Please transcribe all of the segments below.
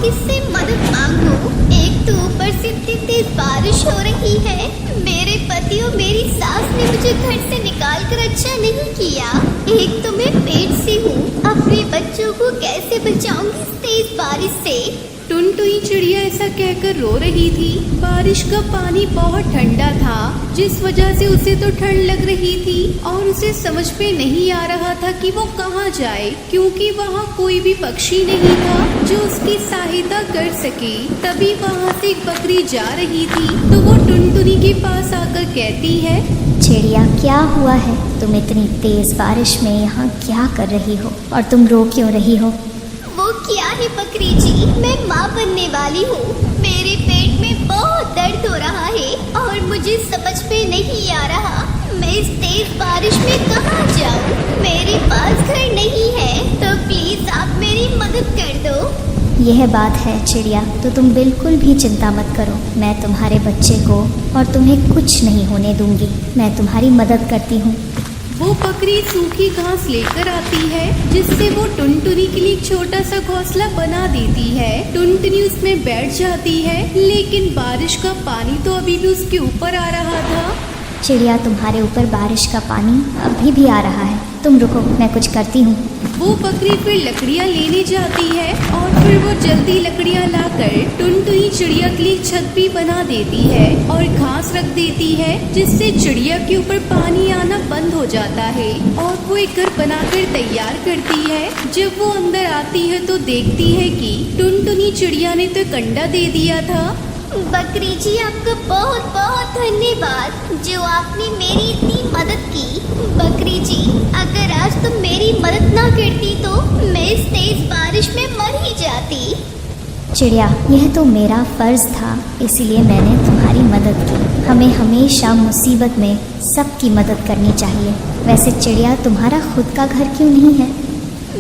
किससे मदद मांगूं? एक तो ऊपर से इतनी तेज बारिश हो रही है। मेरे पति और मेरी सास ने मुझे घर से निकाल कर अच्छा नहीं किया। एक तो मैं पेट से हूँ, अपने बच्चों को कैसे बचाऊंगी इस तेज बारिश से? टुनटुनी चिड़िया ऐसा कहकर रो रही थी। बारिश का पानी बहुत ठंडा था, जिस वजह से उसे तो ठंड लग रही थी और उसे समझ में नहीं आ रहा था कि वो कहाँ जाए, क्योंकि वहाँ कोई भी पक्षी नहीं था जो उसकी सहायता कर सके। तभी वहाँ से एक बकरी जा रही थी, तो वो टुनटुनी के पास आकर कहती है, चिड़िया क्या हुआ है? तुम इतनी तेज बारिश में यहाँ क्या कर रही हो और तुम रो क्यों रही हो? वो क्या है बकरी जी, मैं माँ बनने वाली हूँ। मेरे पेट में बहुत दर्द हो रहा है और मुझे समझ में नहीं आ रहा मैं इस तेज बारिश में कहाँ जाऊँ। मेरे पास घर नहीं है, तो प्लीज आप मेरी मदद कर दो। यह बात है चिड़िया, तो तुम बिल्कुल भी चिंता मत करो। मैं तुम्हारे बच्चे को और तुम्हें कुछ नहीं होने दूंगी। मैं तुम्हारी मदद करती हूँ। वो बकरी सूखी घास लेकर आती है, जिससे वो टुनटुनी के लिए एक छोटा सा घोंसला बना देती है। टुनटुनी उसमें बैठ जाती है, लेकिन बारिश का पानी तो अभी भी उसके ऊपर आ रहा था। चिड़िया तुम्हारे ऊपर बारिश का पानी अभी भी आ रहा है, तुम रुको, मैं कुछ करती हूँ। वो बकरी फिर लकड़ियाँ लेने जाती है और फिर वो जल्दी लकड़ियाँ लाकर टुनटुनी चिड़िया के लिए छत भी बना देती है और घास रख देती है, जिससे चिड़िया के ऊपर पानी आना बंद हो जाता है। और वो एक घर बनाकर तैयार करती है। जब वो अंदर आती है तो देखती है कि टुनटुनी चिड़िया ने तो एक अंडा दे दिया था। बकरी जी आपका बहुत बहुत धन्यवाद जो आपने मेरी इतनी मदद की। बकरी जी अगर आज तुम मेरी मदद ना करती तो मैं इस तेज बारिश में मर ही जाती। चिड़िया यह तो मेरा फर्ज था, इसीलिए मैंने तुम्हारी मदद की। हमें हमेशा मुसीबत में सबकी मदद करनी चाहिए। वैसे चिड़िया तुम्हारा खुद का घर क्यों नहीं है?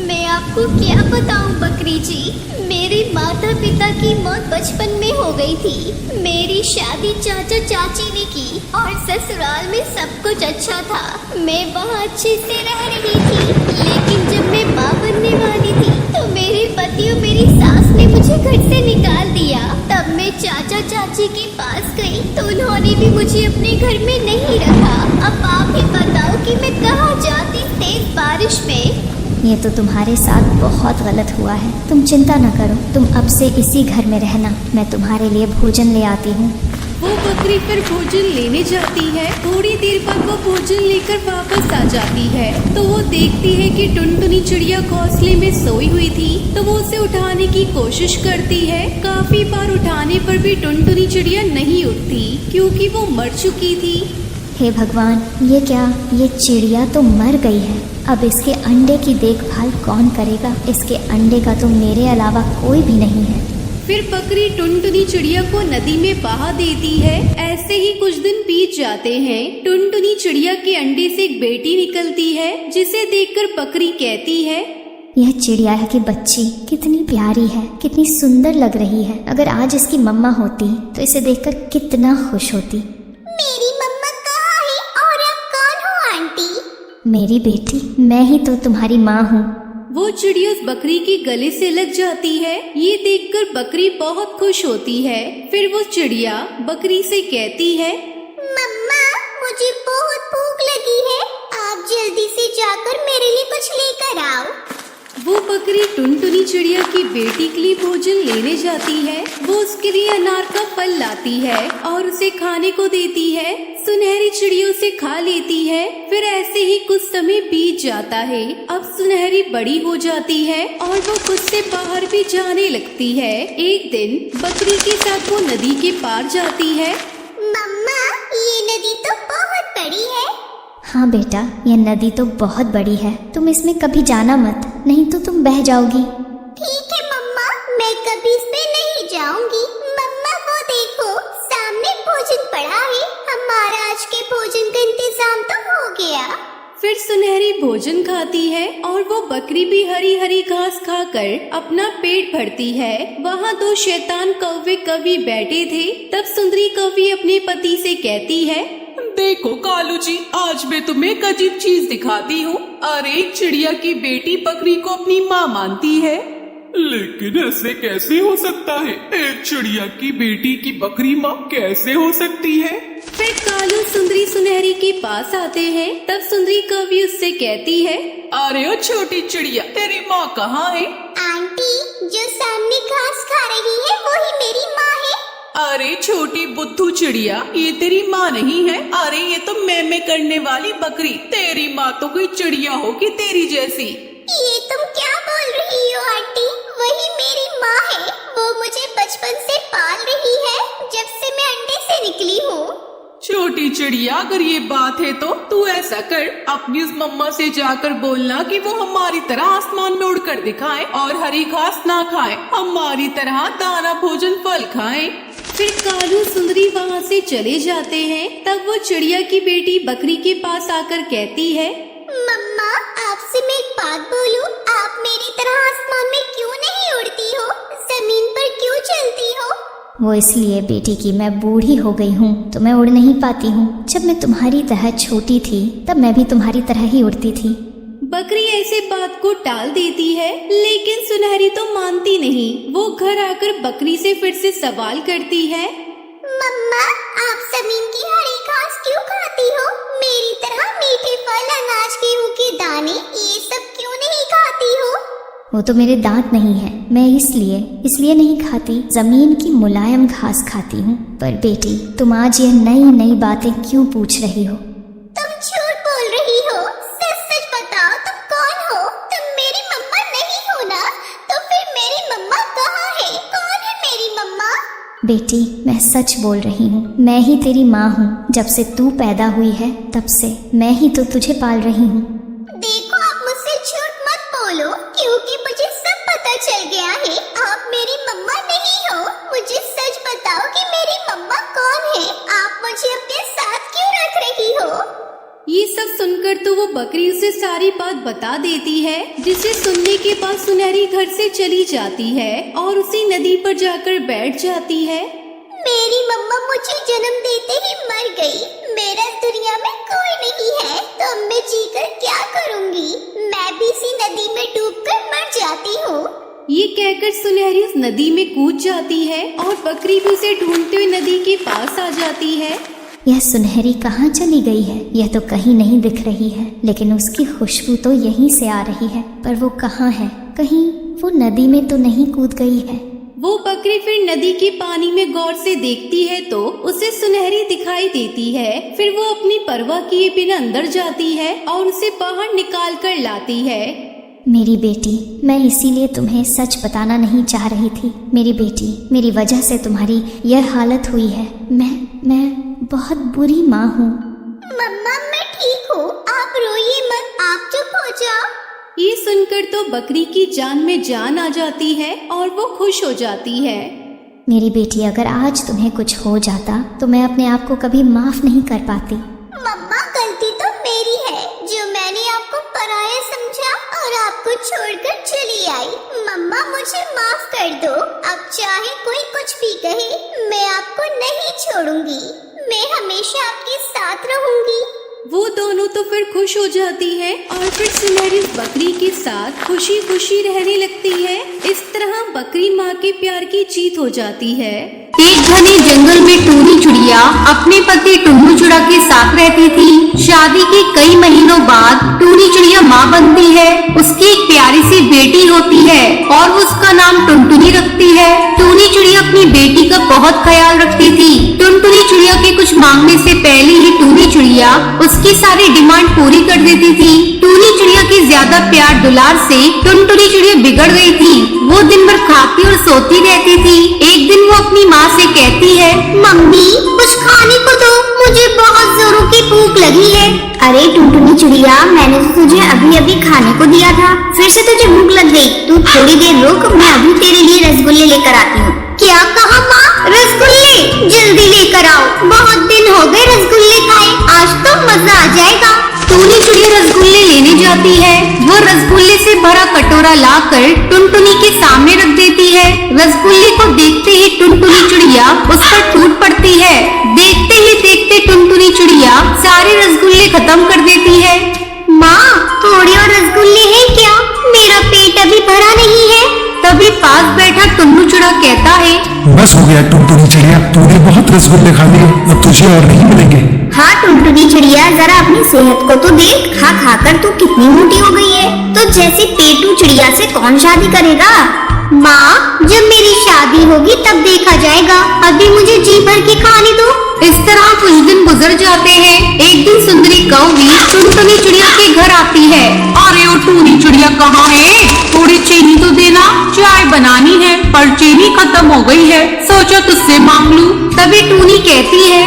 मैं आपको क्या बताऊं बकरी जी, मेरे माता पिता की मौत बचपन में हो गई थी। मेरी शादी चाचा चाची ने की और ससुराल में सब कुछ अच्छा था। मैं वहाँ अच्छे से रह रही थी, लेकिन जब मैं माँ बनने वाली थी तो मेरे पति और मेरी सास ने मुझे घर से निकाल दिया। तब मैं चाचा चाची के पास गई तो उन्होंने भी मुझे अपने घर में नहीं रखा। अब आप ही बताओ कि मैं कहाँ जाती तेज बारिश में। ये तो तुम्हारे साथ बहुत गलत हुआ है। तुम चिंता न करो, तुम अब से इसी घर में रहना। मैं तुम्हारे लिए भोजन ले आती हूँ। वो बकरी फिर भोजन लेने जाती है। थोड़ी देर बाद वो भोजन लेकर वापस आ जाती है, तो वो देखती है कि टुनटुनी चिड़िया घोंसले में सोई हुई थी। तो वो उसे उठाने की कोशिश करती है। काफी बार उठाने पर भी टुनटुनी चिड़िया नहीं उठती, क्योंकि वो मर चुकी थी। हे भगवान, ये क्या? ये चिड़िया तो मर गई है। अब इसके अंडे की देखभाल कौन करेगा? इसके अंडे का तो मेरे अलावा कोई भी नहीं है। फिर बकरी टुनटुनी चिड़िया को नदी में बहा देती है। ऐसे ही कुछ दिन बीत जाते हैं। टुनटुनी चिड़िया के अंडे से एक बेटी निकलती है, जिसे देखकर बकरी कहती है, यह चिड़िया की बच्ची कितनी प्यारी है, कितनी सुंदर लग रही है। अगर आज इसकी मम्मा होती तो इसे देखकर कितना खुश होती। मेरी मम्मा कहाँ है और आप कौन हो आंटी? मेरी बेटी, मैं ही तो तुम्हारी माँ हूँ। वो चिड़िया उस बकरी के गले से लग जाती है। ये देखकर बकरी बहुत खुश होती है। फिर वो चिड़िया बकरी से कहती है, मम्मा मुझे बहुत भूख लगी है, आप जल्दी से जाकर मेरे लिए कुछ लेकर आओ। वो बकरी टुनटुनी चिड़िया की बेटी के लिए भोजन लेने जाती है। वो उसके लिए अनार का फल लाती है और उसे खाने को देती है। सुनहरी चिड़िया उसे खा लेती है। फिर ऐसे ही कुछ समय बीत जाता है। अब सुनहरी बड़ी हो जाती है और वो खुद से बाहर भी जाने लगती है। एक दिन बकरी के साथ वो नदी के पार जाती है। मम्मा ये नदी तो बहुत बड़ी है। हाँ बेटा, यह नदी तो बहुत बड़ी है। तुम इसमें कभी जाना मत, नहीं तो तुम बह जाओगी। ठीक है मम्मा, मैं कभी इसमें नहीं जाऊंगी। मम्मा वो देखो सामने भोजन पड़ा है, हमारा आज के भोजन का इंतजाम तो हो गया। फिर सुनहरी भोजन खाती है और वो बकरी भी हरी हरी घास खाकर अपना पेट भरती है। वहाँ दो शैतान कौवे कवि बैठे थे। तब सुंदरी कवि अपने पति से कहती है, देखो कालू जी, आज मैं तुम्हें एक अजीब चीज दिखाती हूँ। और एक चिड़िया की बेटी बकरी को अपनी माँ मानती है। लेकिन ऐसे कैसे हो सकता है? एक चिड़िया की बेटी की बकरी माँ कैसे हो सकती है? फिर कालू सुंदरी सुनहरी के पास आते हैं। तब सुंदरी कवि उससे कहती है, अरे ओ छोटी चिड़िया, तेरी माँ कहाँ है? आंटी, जो सामने घास खा रही है वही मेरी माँ है। अरे छोटी बुद्धू चिड़िया, ये तेरी माँ नहीं है। अरे ये तो मैं करने वाली बकरी। तेरी माँ तो कोई चिड़िया होगी तेरी जैसी। ये तुम क्या बोल रही हो आंटी? वही मेरी माँ है। वो मुझे बचपन से पाल रही है, जब से मैं अंडे से निकली हूँ। छोटी चिड़िया, अगर ये बात है तो तू ऐसा कर, अपनी उस मम्मा से जाकर बोलना कि वो हमारी तरह आसमान में उड़कर दिखाए और हरी घास ना खाए, हमारी तरह दाना भोजन फल खाए। फिर कालू सुंदरी वहाँ से चले जाते हैं। तब वो चिड़िया की बेटी बकरी के पास आकर कहती है, मम्मा, आपसे मैं एक बात बोलूं? आप मेरी तरह आसमान में क्यों नहीं उड़ती हो? जमीन पर क्यों चलती हो? वो इसलिए बेटी कि मैं बूढ़ी हो गई हूँ तो मैं उड़ नहीं पाती हूँ। जब मैं तुम्हारी तरह छोटी थी तब मैं भी तुम्हारी तरह ही उड़ती थी। बकरी ऐसे बात को टाल देती है, लेकिन सुनहरी तो मानती नहीं। वो घर आकर बकरी से फिर से सवाल करती है, मम्मा, आप जमीन की हरी घास क्यों खाती हो? मेरी तरह मीठे फल, अनाज, गेहूं के दाने, ये सब क्यों नहीं खाती हो? वो तो मेरे दांत नहीं है, मैं इसलिए नहीं खाती। जमीन की मुलायम घास खाती हूँ। पर बेटी, तुम आज यह नई नई बातें क्यों पूछ रही हो? तुम झूठ बोल रही हो। सच सच बताओ, तुम कौन हो? तुम मेरी मम्मा नहीं हो ना? तो फिर मेरी मम्मा कहाँ है? कौन है मेरी मम्मा? बेटी, मैं सच बोल रही हूँ। मैं ही तेरी माँ हूँ। जब से तू पैदा हुई है तब से मैं ही तो तुझे पाल रही हूँ। देखो, आप मुझसे झूठ मत बोलो, क्योंकि मुझे सब पता चल गया है। आप मेरी मम्मा नहीं हो। मुझे सच बताओ कि मेरी मम्मा कौन है? आप मुझे अपने साथ क्यों रख रही हो? ये सब सुनकर तो वो बकरी उसे सारी बात बता देती है, जिसे सुनने के बाद सुनहरी घर से चली जाती है और उसी नदी पर जाकर बैठ जाती है। मेरी मम्मा मुझे जन्म देते ही मर गई। मेरा इस दुनिया में कोई नहीं है, तो अब मैं जीकर क्या करूँगी? मैं भी इसी नदी में डूबकर मर जाती हूँ। ये कहकर सुनहरी उस नदी में कूद जाती है और बकरी भी उसे ढूंढते हुए नदी के पास आ जाती है। यह सुनहरी कहाँ चली गई है? यह तो कहीं नहीं दिख रही है, लेकिन उसकी खुशबू तो यहीं से आ रही है। पर वो कहाँ है? कहीं वो नदी में तो नहीं कूद गई है? वो बकरी फिर नदी के पानी में गौर से देखती है तो उसे सुनहरी दिखाई देती है। फिर वो अपनी परवाह किए बिना अंदर जाती है और उसे बाहर निकाल कर लाती है। मेरी बेटी, मैं इसीलिए तुम्हें सच बताना नहीं चाह रही थी। मेरी बेटी, मेरी वजह से तुम्हारी यह हालत हुई है। मैं बहुत बुरी माँ हूँ। मम्मा, मैं ठीक हूँ, आप रोइए मत, आप चुप हो जाओ। ये सुनकर तो बकरी की जान में जान आ जाती है और वो खुश हो जाती है। मेरी बेटी, अगर आज तुम्हें कुछ हो जाता तो मैं अपने आप को कभी माफ नहीं कर पाती। मम्मा, गलती तो मेरी है, जो मैंने आपको पराया समझा और आपको छोड़कर चली आई। मम्मा, मुझे माफ कर दो। अब चाहे कोई कुछ भी कहे, मैं आपको नहीं छोड़ूंगी। मैं हमेशा आपके साथ रहूंगी। वो दोनों तो फिर खुश हो जाती है और फिर सुनहरी बकरी के साथ खुशी खुशी रहने लगती है। इस तरह बकरी माँ के प्यार की जीत हो जाती है। एक घने जंगल में टूनी चिड़िया अपने पति टुन्नू चिड़ा के साथ रहती थी। शादी के कई महीनों बाद टूनी चिड़िया माँ बनती है। उसकी एक प्यारी सी बेटी होती है और उसका नाम टुनटुनी रखती है। टूनी चिड़िया अपनी बेटी का बहुत ख्याल रखती थी। टुनटुनी चिड़िया के कुछ मांगने से पहले ही टूनी चिड़िया उसकी सारी डिमांड पूरी कर देती थी। टूनी चिड़िया के ज्यादा प्यार दुलार से टुनटुनी चिड़िया बिगड़ गई थी। वो दिन भर खाती और सोती रहती थी। एक दिन वो अपनी माँ से कहती है, मम्मी, कुछ खाने को दो, मुझे बहुत जोरों की भूख लगी है। अरे टुनटुनी चिड़िया, मैंने तो तुझे अभी अभी खाने को दिया था, फिर से तुझे भूख लग गई। तू थोड़ी देर रुक, मैं अभी तेरे लिए रसगुल्ले लेकर आती हूँ। क्या कहा माँ? रसगुल्ले? जल्दी लेकर आओ, बहुत दिन हो गए रसगुल्ले खाए, आज तो मजा आ जाएगा। टूनी चिड़िया रसगुल्ले लेने जाती है। वो रसगुल्ले से भरा कटोरा लाकर टुनटुनी के सामने रख देती है। रसगुल्ले को देखते ही टुनटुनी चिड़िया उस पर टूट पड़ती है। देखते ही देखते टुनटुनी चिड़िया सारे रसगुल्ले खत्म कर देती है। माँ, थोड़े और रसगुल्ले हैं क्या? मेरा पेट अभी भरा नहीं है। तभी पास बैठा टुन्नू चिड़िया कहता है, बस हो गया टुनटुनी चिड़िया, तूने बहुत रसगुल्ले खा लिए, अब तुझे और नहीं मिलेंगे। हाँ टुनटुनी चिड़िया, जरा अपनी सेहत को तो देख, खा खाकर तू कितनी मोटी हो गई है। तो जैसे पेटू चिड़िया से कौन शादी करेगा? माँ, जब मेरी शादी होगी तब देखा जाएगा, अभी मुझे जी भर के खाने दो। इस तरह कुछ दिन गुजर जाते हैं। एक दिन सुंदरी कौवी टुनटुनी चिड़िया के घर आती है। अरे ओ टूनी चिड़िया कहाँ है? थोड़ी चीनी तो देना, चाय बनानी है पर चीनी खत्म हो गई है, सोचा तुझसे मांग लूं। तभी टूनी कहती है,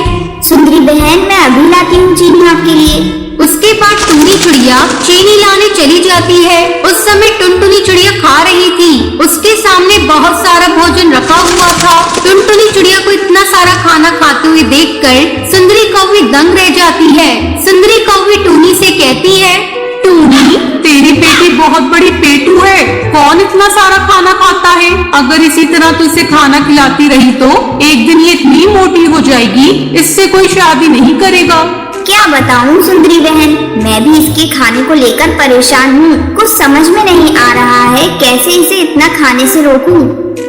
सुंदरी बहन, मैं अभी लाती हूँ चीनी आपके लिए। उसके बाद टूनी चिड़िया चीनी लाने चली जाती है। उस समय टुनटुनी चिड़िया खा रही थी। उसके सामने बहुत सारा भोजन रखा हुआ था। टुनटुनी चिड़िया को इतना सारा खाना खाते हुए देखकर सुंदरी कौवी दंग रह जाती है। सुंदरी कौवी टूनी से कहती है, टूनी, तेरी बेटी बहुत बड़ी पेटू है, कौन इतना सारा खाना खाता है? अगर इसी तरह तू इसे खाना खिलाती रही तो एक दिन ये इतनी मोटी हो जाएगी, इससे कोई शादी नहीं करेगा। क्या बताऊं सुंदरी बहन, मैं भी इसके खाने को लेकर परेशान हूँ। कुछ समझ में नहीं आ रहा है कैसे इसे इतना खाने से रोकूं।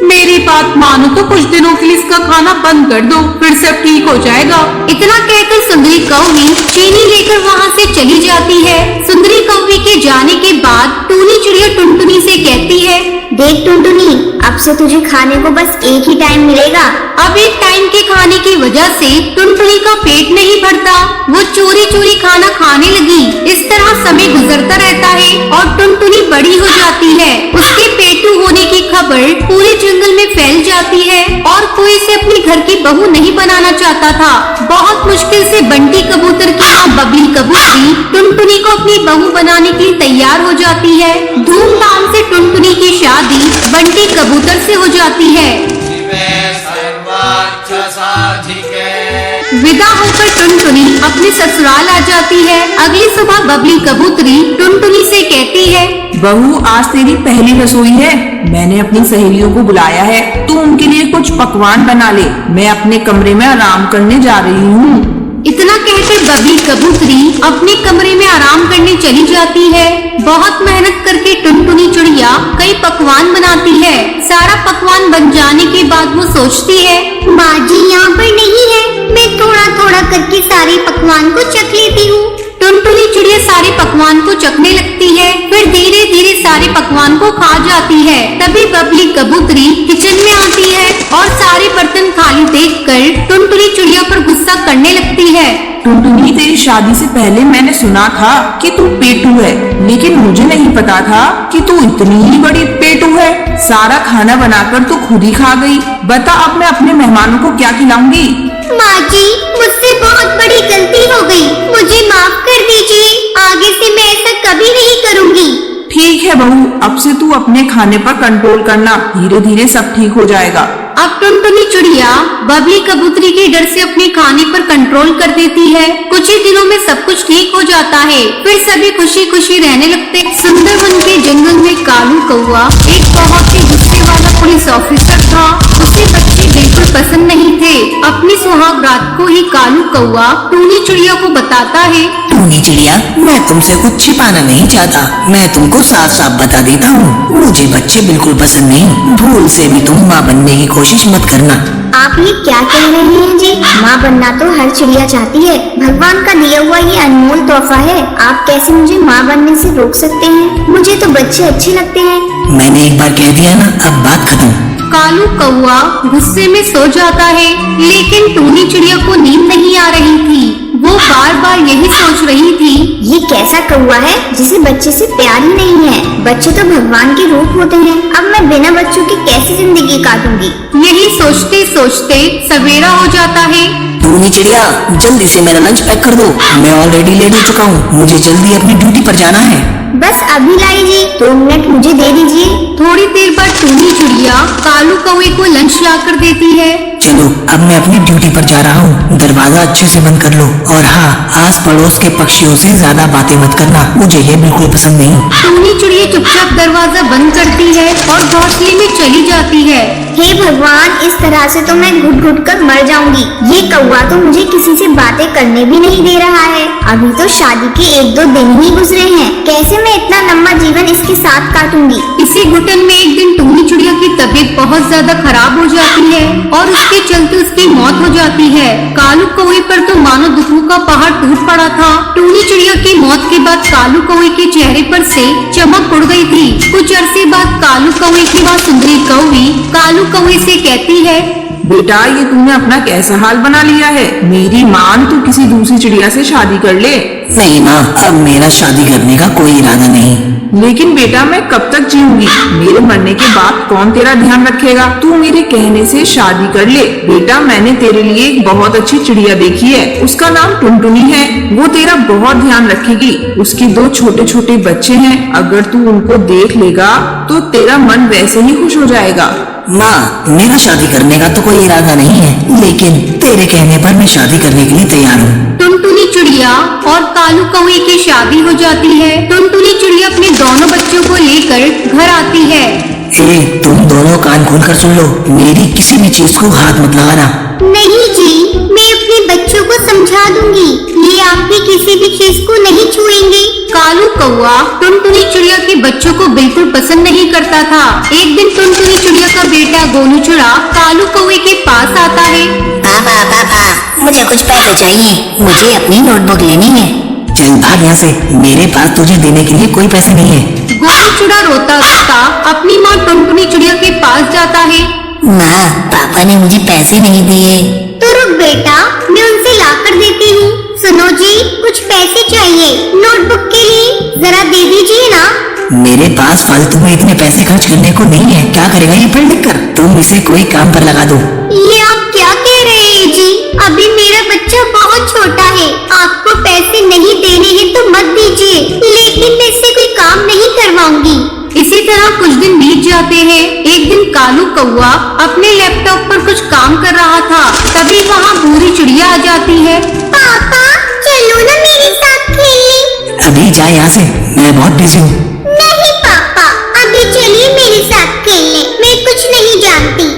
मेरी बात मानो तो कुछ दिनों के लिए इसका खाना बंद कर दो, फिर सब ठीक हो जाएगा। इतना कहकर सुंदरी कौवी चीनी लेकर वहाँ से चली जाती है। सुंदरी कौवी के जाने के बाद टूनी चिड़िया टुनटुनी से कहती है, देख टुनटुनी, अब से तुझे खाने को बस एक ही टाइम मिलेगा। अब एक टाइम के खाने की वजह से टुनटुनी का पेट नहीं भरता। वो चोरी चोरी खाना खाने लगी। इस तरह समय गुजरता रहता है और टुनटुनी बड़ी हो जाती है। उसके पेटू होने की खबर पूरे जंगल में फैल जाती है और कोई इसे अपनी घर की बहू नहीं बनाना चाहता था। बहुत मुश्किल से बंटी कबूतर की माँ बबली कबूतरी टुनटुनी को अपनी बहू बनाने के लिए तैयार हो जाती है। धूमधाम से टुनटुनी की शादी बंटी कबूतर से हो जाती है। विदा होकर टुनटुनी अपने ससुराल आ जाती है। अगली सुबह बबली कबूतरी टुनटुनी से कहती है, बहू, आज तेरी पहली रसोई है। मैंने अपनी सहेलियों को बुलाया है, तू उनके लिए कुछ पकवान बना ले। मैं अपने कमरे में आराम करने जा रही हूँ। इतना कहकर बबली कबूतरी अपने कमरे में आराम करने चली जाती है। बहुत मेहनत करके टुनटुनी चिड़िया कई पकवान बनाती है। सारा पकवान बन जाने के बाद वो सोचती है, माँ जी यहाँ पर नहीं है, मैं थोड़ा थोड़ा करके सारे पकवान को चख लेती हूँ। टुनटुनी चिड़िया सारे पकवान को चखने लगती है, फिर धीरे धीरे सारे पकवान को खा जाती है। तभी बबली कबूतरी किचन में आती है और सारे बर्तन खाली देखकर टुनटुनी चिड़िया पर गुस्सा करने लगती है। टुनटुनी, तेरी शादी से पहले मैंने सुना था कि तू पेटू है, लेकिन मुझे नहीं पता था कि तू इतनी ही बड़ी पेटू है। सारा खाना बनाकर तू खुद ही खा गई। बता, अब मैं अपने मेहमानों को क्या खिलाऊंगी? माँ जी, मुझसे बहुत बड़ी गलती हो गई, मुझे माफ कर दीजिए। आगे से मैं ऐसा कभी नहीं करूँगी। ठीक है बहू, अब से तू अपने खाने पर कंट्रोल करना, धीरे धीरे सब ठीक हो जाएगा। अब टुनटुनी चिड़िया बबली कबूतरी के डर से अपने खाने पर कंट्रोल कर देती है। कुछ ही दिनों में सब कुछ ठीक हो जाता है। फिर सभी खुशी खुशी रहने लगते। सुंदरवन के जंगल में कालू कौआ एक बहुत ही गुस्से वाला पुलिस ऑफिसर था। उसे बच्चे बिल्कुल पसंद नहीं थे। अपनी सुहाग रात को ही कालू कौआ टूनी चिड़िया को बताता है, टूनी चिड़िया, मैं तुमसे कुछ छिपाना नहीं चाहता। मैं तुमको साफ साफ बता देता हूँ, मुझे बच्चे बिल्कुल पसंद नहीं। भूल से भी तुम माँ बनने की कोशिश मत करना। आप ये क्या कह रहे हैं जी? माँ बनना तो हर चिड़िया चाहती है, भगवान का दिया हुआ ये अनमोल तोहफा है। आप कैसे मुझे माँ बनने से रोक सकते हैं? मुझे तो बच्चे अच्छे लगते हैं। मैंने एक बार कह दिया ना, अब बात खत्म। कालू कौआ गुस्से में सो जाता है, लेकिन टूनी चिड़िया को नींद नहीं आ रही थी। वो बार बार यही सोच रही थी, ये कैसा कौआ है जिसे बच्चे से प्यार ही नहीं है? बच्चे तो भगवान के रूप होते हैं। अब मैं बिना बच्चों की कैसी जिंदगी काटूंगी? यही सोचते सोचते सवेरा हो जाता है। टूनी चिड़िया, जल्दी से मेरा लंच पैक कर दो, मैं ऑलरेडी लेट हो चुका हूँ। मुझे जल्दी अपनी ड्यूटी पर जाना है। बस अभी लाई जी, 2 मिनट मुझे दे दीजिए। थोड़ी देर बाद टूनी चिड़िया कालू कौवे को लंच ला कर देती है। चलो अब मैं अपनी ड्यूटी पर जा रहा हूँ। दरवाजा अच्छे से बंद कर लो और हाँ, आस पड़ोस के पक्षियों से ज्यादा बातें मत करना, मुझे ये बिल्कुल पसंद नहीं। टूनी चिड़िया चुपचाप दरवाजा बंद करती है और घोंसले में चली जाती है। हे भगवान, इस तरह से तो मैं घुट घुट कर मर जाऊंगी। ये कौवा तो मुझे किसी से बातें करने भी नहीं दे रहा है। अभी तो शादी के 1-2 दिन ही गुजरे हैं, कैसे मैं इतना लंबा जीवन इसके साथ काटूंगी। इसी घुटन में एक दिन टूनी चिड़िया की तबीयत बहुत ज्यादा खराब हो जाती है और उसके चलते उसकी मौत हो जाती है। कालू कौवे पर तो मानो दुखों का पहाड़ टूट पड़ा था। टूनी चिड़िया की मौत के बाद कालू कौवे के चेहरे पर से चमक उड़ गई थी। कुछ अरसे बाद कालू कौवे की माँ सुंदरी कौवी कालू कौवे से कहती है, बेटा ये तूने अपना कैसा हाल बना लिया है। मेरी मान तू किसी दूसरी चिड़िया से शादी कर ले। नहीं माँ, अब मेरा शादी करने का कोई इरादा नहीं। लेकिन बेटा मैं कब तक जीऊंगी? मेरे मरने के बाद कौन तेरा ध्यान रखेगा? तू मेरे कहने से शादी कर ले। बेटा मैंने तेरे लिए एक बहुत अच्छी चिड़िया देखी है, उसका नाम टुनटुनी है। वो तेरा बहुत ध्यान रखेगी। उसके 2 छोटे छोटे बच्चे हैं, अगर तू उनको देख लेगा तो तेरा मन वैसे ही खुश हो जाएगा। माँ, मेरा शादी करने का तो कोई इरादा नहीं है, लेकिन तेरे कहने पर मैं शादी करने के लिए तैयार हूँ। टुनटुनी चिड़िया और कालू कौवे की शादी हो जाती है। टुनटुनी चिड़िया अपने दोनों बच्चों को लेकर घर आती है। तुम दोनों कान खोलकर सुन लो, मेरी किसी भी चीज को हाथ मत लगाना। नहीं जी, मैं अपने बच्चों को समझा दूंगी, ये आपकी किसी भी चीज को नहीं छुएंगे। कालू कौवा टुनटुनी चिड़िया के बच्चों को बिल्कुल पसंद नहीं करता था। एक दिन टुनटुनी चिड़िया का बेटा गोनू चिड़ा कालू कौवे के पास आता है। पापा, मुझे कुछ पैसे चाहिए, मुझे अपनी नोटबुक लेनी है। चल भाग यहाँ से, मेरे पास तुझे देने के लिए कोई पैसे नहीं है। गोनू चिड़ा रोता रोता अपनी माँ टुनटुनी चिड़िया के पास जाता है। माँ, पापा ने मुझे पैसे नहीं दिए। तो रुक बेटा, मैं उनसे ला कर देती हूँ। सुनो जी, कुछ पैसे चाहिए नोटबुक के लिए, जरा दे दीजिए ना। मेरे पास फालतू में इतने पैसे खर्च करने को नहीं है। क्या करेगा ये पढ़ लिख कर? तुम इसे कोई काम पर लगा दो। ये आप क्या कह रहे हैं जी? अभी मेरा बच्चा बहुत छोटा है, आपको पैसे नहीं देने हैं तो मत दीजिए, लेकिन मैं इससे कोई काम नहीं करवाऊंगी। इसी तरह कुछ दिन बीत जाते हैं। एक दिन कालू कौवा अपने लैपटॉप पर कुछ काम कर रहा था, तभी वहाँ भूरी चिड़िया आ जाती है। पापा चलो ना मेरे साथ खेलने। अभी जा यहाँ से, मैं बहुत बिजी हूँ। नहीं पापा, अभी चलिए मेरे साथ खेलने, मैं कुछ नहीं जानती।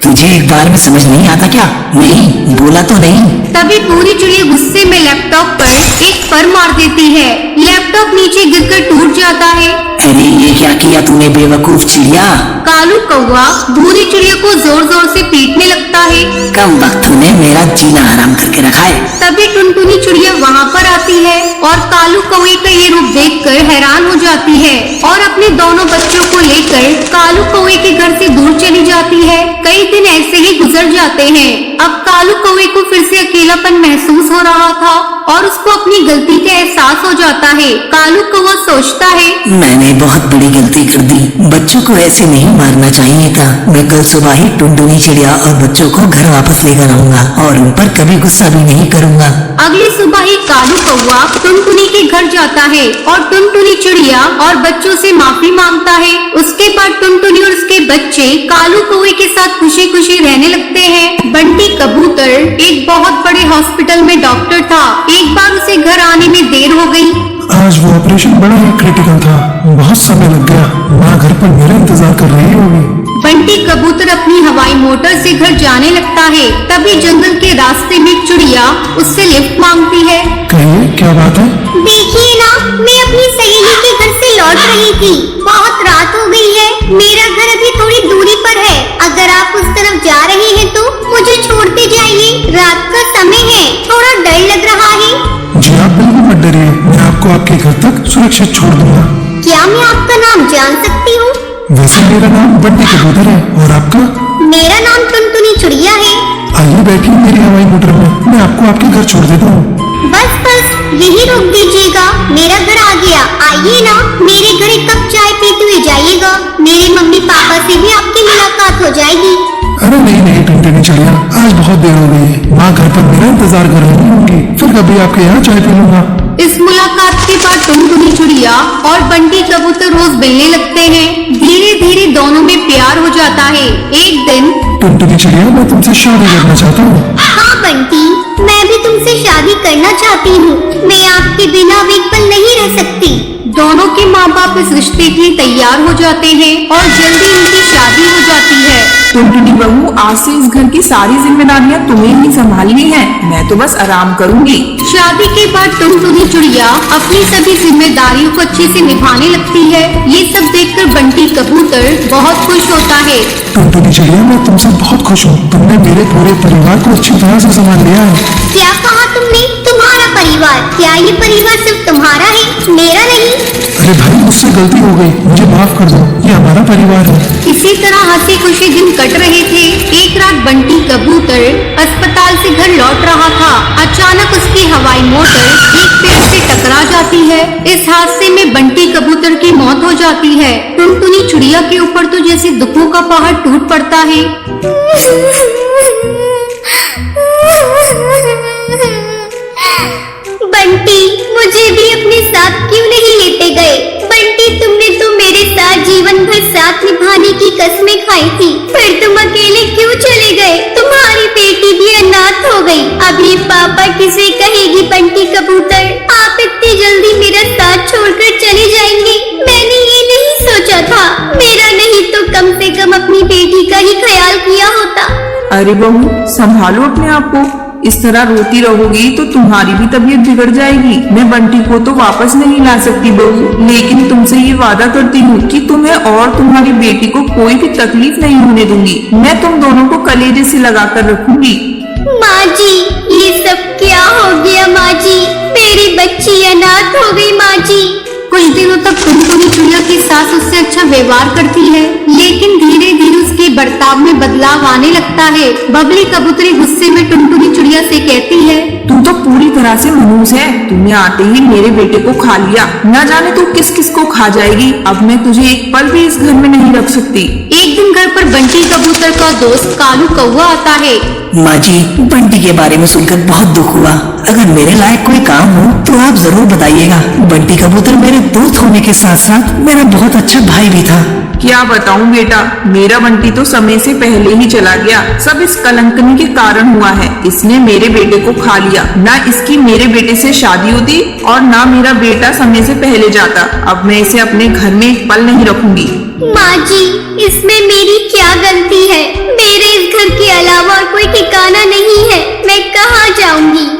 तुझे एक बार में समझ नहीं आता क्या? नहीं बोला तो नहीं। तभी पूरी चिड़िया गुस्से में लैपटॉप पर एक पर मार देती है। लैपटॉप नीचे गिरकर टूट जाता है। अरे ये क्या किया तूने बेवकूफ चिड़िया? कालू कौवा भूरी चिड़िया को जोर जोर से पीटने लगता है। कम वक्त तूने मेरा जीना हराम करके रखा है। तभी टुनटुनी चिड़िया वहाँ पर आती है और कालू कौवे का ये रूप देखकर हैरान हो जाती है और अपने दोनों बच्चों को लेकर कालू कौवे के घर से दूर चली जाती है। कई दिन ऐसे ही गुजर जाते हैं। अब कालू कौवे को फिर से अकेलापन महसूस हो रहा था और उसको अपनी गलती का एहसास हो जाता है। कालू कौवा सोचता है, मैंने बहुत बड़ी गलती कर दी, बच्चों को ऐसे नहीं मारना चाहिए था। मैं कल सुबह ही टुनटुनी चिड़िया और बच्चों को घर वापस लेकर आऊंगा और उन पर कभी गुस्सा भी नहीं करूंगा। अगली सुबह ही कालू कौवा टुनटुनी के घर जाता है और टुनटुनी चिड़िया और बच्चों से माफी मांगता है। उसके बाद टुनटुनी और उसके बच्चे कालू कौवे के साथ खुशी खुशी रहने लगते हैं। बंटी कबूतर एक बहुत बड़े हॉस्पिटल में डॉक्टर था। एक बार उसे घर आने में देर हो गई। आज वो ऑपरेशन बड़ा ही क्रिटिकल था, बहुत समय लग गया। माँ घर पर मेरा इंतजार कर रही होगी। बंटी कबूतर अपनी हवाई मोटर से घर जाने लगता है। तभी जंगल के रास्ते में चिड़िया उससे लिफ्ट मांगती है। कहिए क्या बात है? देखिए ना, मैं अपनी सहेली के घर से लौट रही थी। बहुत रात हो गई है, मेरा घर अभी थोड़ी दूरी पर है। अगर आप उस तरफ जा रहे हैं तो मुझे छोड़ते जाइए, रात का समय है, थोड़ा डर लग रहा है। जी आप बिल्कुल मत डरिए, मैं आपको आपके घर तक सुरक्षित छोड़ दूंगा। क्या मैं आपका नाम जान सकती हूँ? वैसे मेरा नाम बंटी कबूतर है और आपका? मेरा नाम टुनटुनी चिड़िया है। आइए बैठिए मेरी हवाई मोटर में, मैं आपको आपके घर छोड़ देता हूँ। बस यही रोक दीजिएगा, मेरा घर आ गया। आइए ना, मेरे घर एक कप चाय पीते हुए जाइएगा, मेरे मम्मी पापा से भी आपकी मुलाकात हो जाएगी। अरे नहीं टुनटुनी चिड़िया, आज बहुत देर हो गई है, माँ घर पर मेरा इंतजार कर रही होंगी, फिर कभी आपके यहाँ चाय पी लूंगा। इस मुलाकात के बाद टुनटुनी चिड़िया और बंटी कबूतर रोज मिलने लगते हैं। धीरे धीरे दोनों में प्यार हो जाता है। एक दिन टुनटुनी चिड़िया, मैं तुमसे शादी करना चाहता हूँ। हाँ बंटी, मैं भी तुमसे शादी करना चाहती हूँ। मैं आपके बिना एक पल नहीं रह सकती। दोनों के माँ बाप इस रिश्ते के लिए तैयार हो जाते हैं और जल्दी उनकी शादी हो जाती है। टुनटुनी बहू, आज से इस घर की सारी जिम्मेदारियाँ तुम्हें ही संभालनी है। मैं तो बस आराम करूँगी। शादी के बाद टुनटुनी चिड़िया अपनी सभी जिम्मेदारियों को अच्छे से निभाने लगती है। ये सब देखकर बंटी कबूतर बहुत खुश होता है। टुनटुनी चिड़िया, मैं तुमसे बहुत खुश हूँ। तुमने मेरे पूरे परिवार को अच्छी तरह से संभाल लिया है। क्या कहा तुमने? तुम्हारा परिवार? क्या ये परिवार सिर्फ तुम्हारा है, मेरा नहीं? अरे भाई, मुझसे गलती हो गई, मुझे माफ कर दो। ये हमारा परिवार है। इसी तरह हंसी खुशी दिन कट रहे थे। एक रात बंटी कबूतर अस्पताल से घर लौट रहा था। अचानक उसकी हवाई मोटर एक पेड़ से टकरा जाती है। इस हादसे में बंटी कबूतर की मौत हो जाती है। टुनटुनी चिड़िया के ऊपर तो जैसे दुखों का पहाड़ टूट पड़ता है। बंटी, मुझे भी अपने साथ क्यों नहीं लेते गए? बंटी, तुमने तो मेरे साथ जीवन भर साथ निभाने की कसमें खाई थी, फिर तुम अकेले क्यों चले गए? तुम्हारी बेटी भी अनाथ हो गई। अभी पापा किसे कहेगी? बंटी कबूतर, आप इतनी जल्दी मेरा साथ छोड़कर चले जाएंगे? मैंने ये नहीं सोचा था। मेरा नहीं तो कम से कम अपनी बेटी का ही ख्याल किया होता। अरे बहू, संभालो अपने आप को। इस तरह रोती रहोगी तो तुम्हारी भी तबीयत बिगड़ जाएगी। मैं बंटी को तो वापस नहीं ला सकती बहू, लेकिन तुमसे ये वादा करती हूँ कि तुम्हें और तुम्हारी बेटी को कोई भी तकलीफ नहीं होने दूंगी। मैं तुम दोनों को कलेजे से लगा कर रखूंगी। माँ जी, ये सब क्या हो गया? माँ जी, मेरी बच्ची अनाथ हो गई। माँ जी, कुछ दिनों तक टुनटुनी चिड़िया की सास उससे अच्छा व्यवहार करती है, लेकिन धीरे धीरे उसके बर्ताव में बदलाव आने लगता है। बबली कबूतरी गुस्से में टुनटुनी चिड़िया से कहती है, तू तो पूरी तरह से मनहूस है। तुमने आते ही मेरे बेटे को खा लिया। न जाने तू किस किस को खा जाएगी। अब मैं तुझे एक पल भी इस घर में नहीं रख सकती। एक दिन घर पर बंटी कबूतर का दोस्त कालू कौवा आता है। माँ जी, बंटी के बारे में सुनकर बहुत दुख हुआ। अगर मेरे लायक कोई काम हो तो आप जरूर बताइएगा। बंटी कबूतर मेरे दोस्त होने के साथ साथ मेरा बहुत अच्छा भाई भी था। क्या बताऊं बेटा, मेरा बंटी तो समय से पहले ही चला गया। सब इस कलंकनी के कारण हुआ है। इसने मेरे बेटे को खा लिया। ना इसकी मेरे बेटे से शादी होती और ना मेरा बेटा समय से पहले जाता। अब मैं इसे अपने घर में एक पल नहीं रखूंगी। माँ जी, इसमें मेरी क्या गलती है? मेरे इस घर के अलावा और कोई ठिकाना नहीं है। मैं कहाँ जाऊंगी?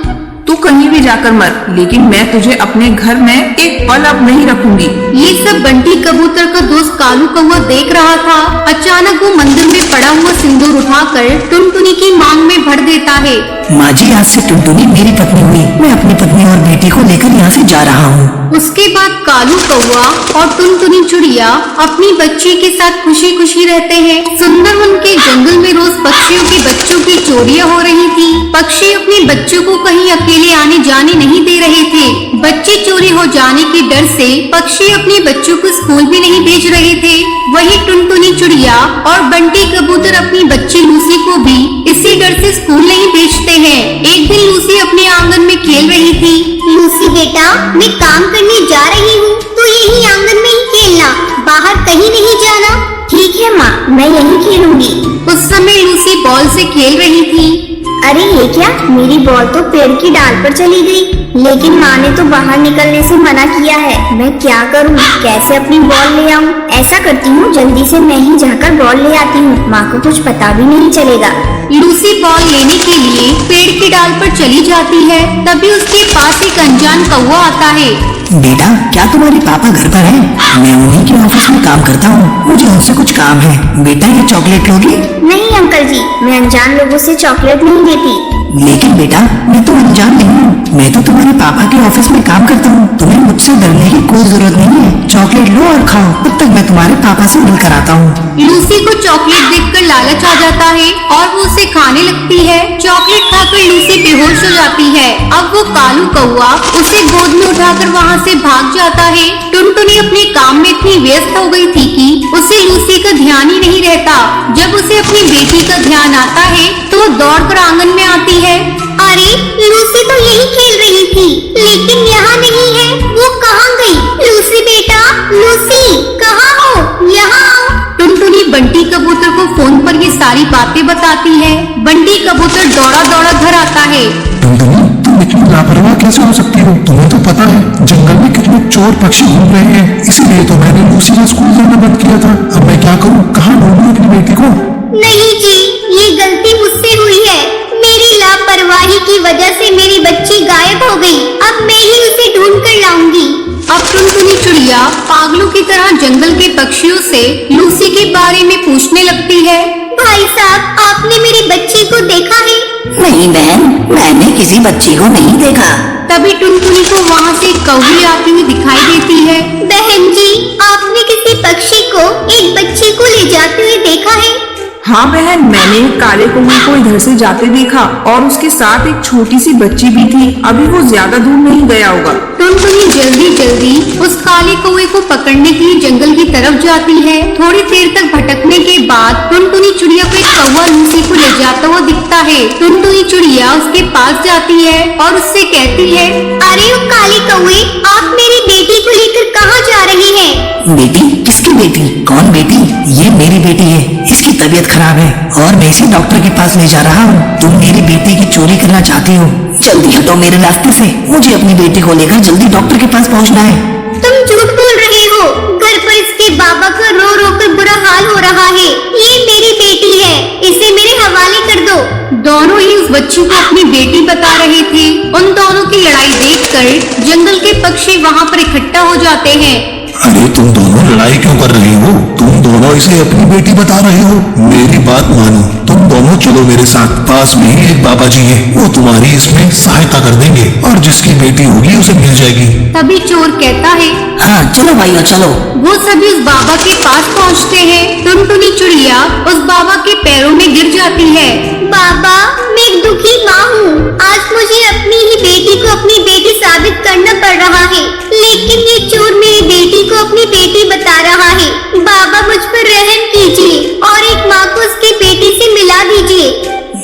तू कहीं भी जाकर मर, लेकिन मैं तुझे अपने घर में एक पल अब नहीं रखूंगी। ये सब बंटी कबूतर का दोस्त कालू कौवा देख रहा था। अचानक वो मंदिर में पड़ा हुआ सिंदूर उठाकर टुनटुनी की मांग में भर देता है। माँ जी, आज से टुनटुनी मेरी पत्नी हुई। मैं अपनी पत्नी और बेटी को लेकर यहाँ से जा रहा हूँ। उसके बाद कालू कौवा और टुनटुनी चिड़िया अपनी बच्ची के साथ खुशी खुशी रहते हैं। सुंदरवन के जंगल में रोज पक्षियों के बच्चों की चोरियां हो रही थी। पक्षी अपने बच्चों को कहीं अकेले आने जाने नहीं दे रहे थे। बच्चे चोरी हो जाने के डर से पक्षी अपने बच्चों को स्कूल भी नहीं भेज रहे थे। वही टुनटुनी चिड़िया और बंटी कबूतर अपनी बच्ची लूसी को भी इसी डर से स्कूल नहीं भेजते हैं। एक दिन लूसी अपने आंगन में खेल रही थी। लूसी बेटा, मैं काम करने जा रही हूँ, तू यही आंगन में ही खेलना, बाहर कहीं नहीं जाना। ठीक है माँ, मैं यहीं खेलूंगी। उस समय लूसी बॉल से खेल रही थी। अरे ये क्या, मेरी बॉल तो पेड़ की डाल पर चली गई। लेकिन माँ ने तो बाहर निकलने से मना किया है। मैं क्या करूँ? कैसे अपनी बॉल ले आऊँ? ऐसा करती हूँ, जल्दी से मैं ही जाकर बॉल ले आती हूँ। माँ को कुछ पता भी नहीं चलेगा। लूसी बॉल लेने के लिए पेड़ की डाल पर चली जाती है। तभी उसके पास एक अनजान कौवा आता है। बेटा, क्या तुम्हारे पापा घर पर हैं? मैं उन्हीं के ऑफिस में काम करता हूँ। मुझे उनसे कुछ काम है। बेटा, ये चॉकलेट लोगी? नहीं अंकल जी, मैं अनजान लोगों से चॉकलेट नहीं देती। लेकिन बेटा, मैं तो अनजान नहीं हूँ। मैं तो तुम्हारे पापा के ऑफिस में काम करता हूँ। तुम्हें मुझसे डरने की कोई जरूरत नहीं है। चॉकलेट लो और खाओ, तब तक मैं तुम्हारे पापा से मिल कर आता हूँ। लूसी को चॉकलेट देखकर लालच आ जाता है और वो उसे खाने लगती है। चॉकलेट खाकर लूसी बेहोश हो जाती है। अब वो कालू कौवा उसे गोद में उठाकर वहाँ से भाग जाता है। टुनटुनी अपने काम में इतनी व्यस्त हो गई थी कि उसे लूसी का ध्यान ही नहीं रहता। जब उसे अपनी बेटी का ध्यान आता है तो वो दौड़कर आंगन में आती है। अरे, लूसी तो यही खेल रही थी, लेकिन यहाँ नहीं है। वो कहाँ गई? लूसी बेटा, लूसी कहाँ हो? यहाँ आओ। टुनटुनी बंटी कबूतर को फोन पर ये सारी बातें बातें बताती है। बंटी कबूतर दौड़ा दौड़ा घर आता है। टुनटुनी, तुम इतनी लापरवाह कैसे हो सकती हो? तुम्हें तो पता है जंगल में कितने चोर पक्षी घूम रहे हैं, इसलिए तो मैंने लूसी को स्कूल जाना बंद किया था। अब मैं क्या करूँ, कहाँ ढूंढूं अपनी बेटी को? नहीं जी, ये गलती मुझसे हुई है। मेरी लापरवाही की वजह से मेरी बच्ची गायब हो गई। अब मैं ही उसे ढूंढ कर लाऊंगी। अब टुनटुनी चिड़िया पागलों की तरह जंगल के पक्षियों से लूसी के बारे में पूछने लगती है। भाई साहब, आपने मेरी बच्ची को देखा है? नहीं बहन, मैंने किसी बच्ची को नहीं देखा। तभी टुनटुनी को वहाँ से कौवी आती हुई दिखाई देती है। बहन जी, आपने किसी पक्षी को एक बच्ची को ले जाते हुए देखा है? हाँ बहन, मैंने एक काले कौवे को इधर से जाते देखा और उसके साथ एक छोटी सी बच्ची भी थी। अभी वो ज्यादा दूर नहीं गया होगा। टुनटुनी जल्दी जल्दी उस काले कौवे को पकड़ने के लिए जंगल की तरफ जाती है। थोड़ी देर तक भटकने के बाद टुनटुनी चिड़िया को एक कौवा लूसी को ले जाता हुआ दिखता है। टुनटुनी चिड़िया उसके पास जाती है और उससे कहती है, अरे ओ काले कौवे, आप मेरी बेटी को लेकर कहाँ जा रही हैं? बेटी? किसकी बेटी? कौन बेटी? ये मेरी बेटी है, इसकी तबीयत खराब है और मैं इसे डॉक्टर के पास ले जा रहा हूँ। तुम मेरी बेटी की चोरी करना चाहती हो? जल्दी हटो मेरे रास्ते से, मुझे अपनी बेटी को लेकर जल्दी डॉक्टर के पास पहुँचना है। तुम झूठ बोल रहे हो। घर पर इसके बाबा का रो रो कर बुरा हाल हो रहा है। ये मेरी बेटी है, इसे मेरे हवाले कर दो। दोनों ही उस बच्ची को अपनी बेटी बता रहे थे। उन दोनों की लड़ाई देखकर जंगल के पक्षी वहाँ पर इकट्ठा हो जाते हैं। अरे तुम दोनों लड़ाई क्यों कर रही हो? तुम दोनों इसे अपनी बेटी बता रहे हो। मेरी बात मानो, तुम दोनों चलो मेरे साथ। पास में ही एक बाबा जी है, वो तुम्हारी इसमें सहायता कर देंगे और जिसकी बेटी होगी उसे मिल जाएगी। तभी चोर कहता है, हाँ चलो भाइयों चलो। वो सभी उस बाबा के पास पहुँचते हैं। टुनटुनी चिड़िया उस बाबा के पैरों में गिर जाती है। बाबा, मैं एक दुखी माँ हूँ। आज मुझे अपनी ही बेटी को अपनी बेटी साबित करना पड़ रहा है, लेकिन ये चोर मेरी बेटी को अपनी बेटी बता रहा है। बाबा, मुझ पर रहम कीजिए और एक माँ को उसकी बेटी से मिला दीजिए।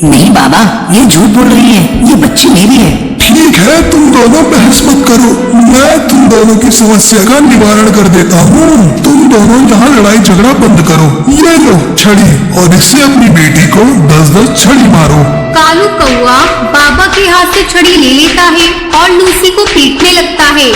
नहीं बाबा, ये झूठ बोल रही है, ये बच्ची मेरी है। ठीक है, तुम दोनों बहस मत करो, मैं तुम दोनों की समस्या का निवारण कर देता हूँ। तुम दोनों यहाँ लड़ाई झगड़ा बंद करो। ये लो छड़ी और इससे अपनी बेटी को 10-10 छड़ी मारो। कालू कौवा बाबा के हाथ से छड़ी ले लेता है और लूसी को पीटने लगता है।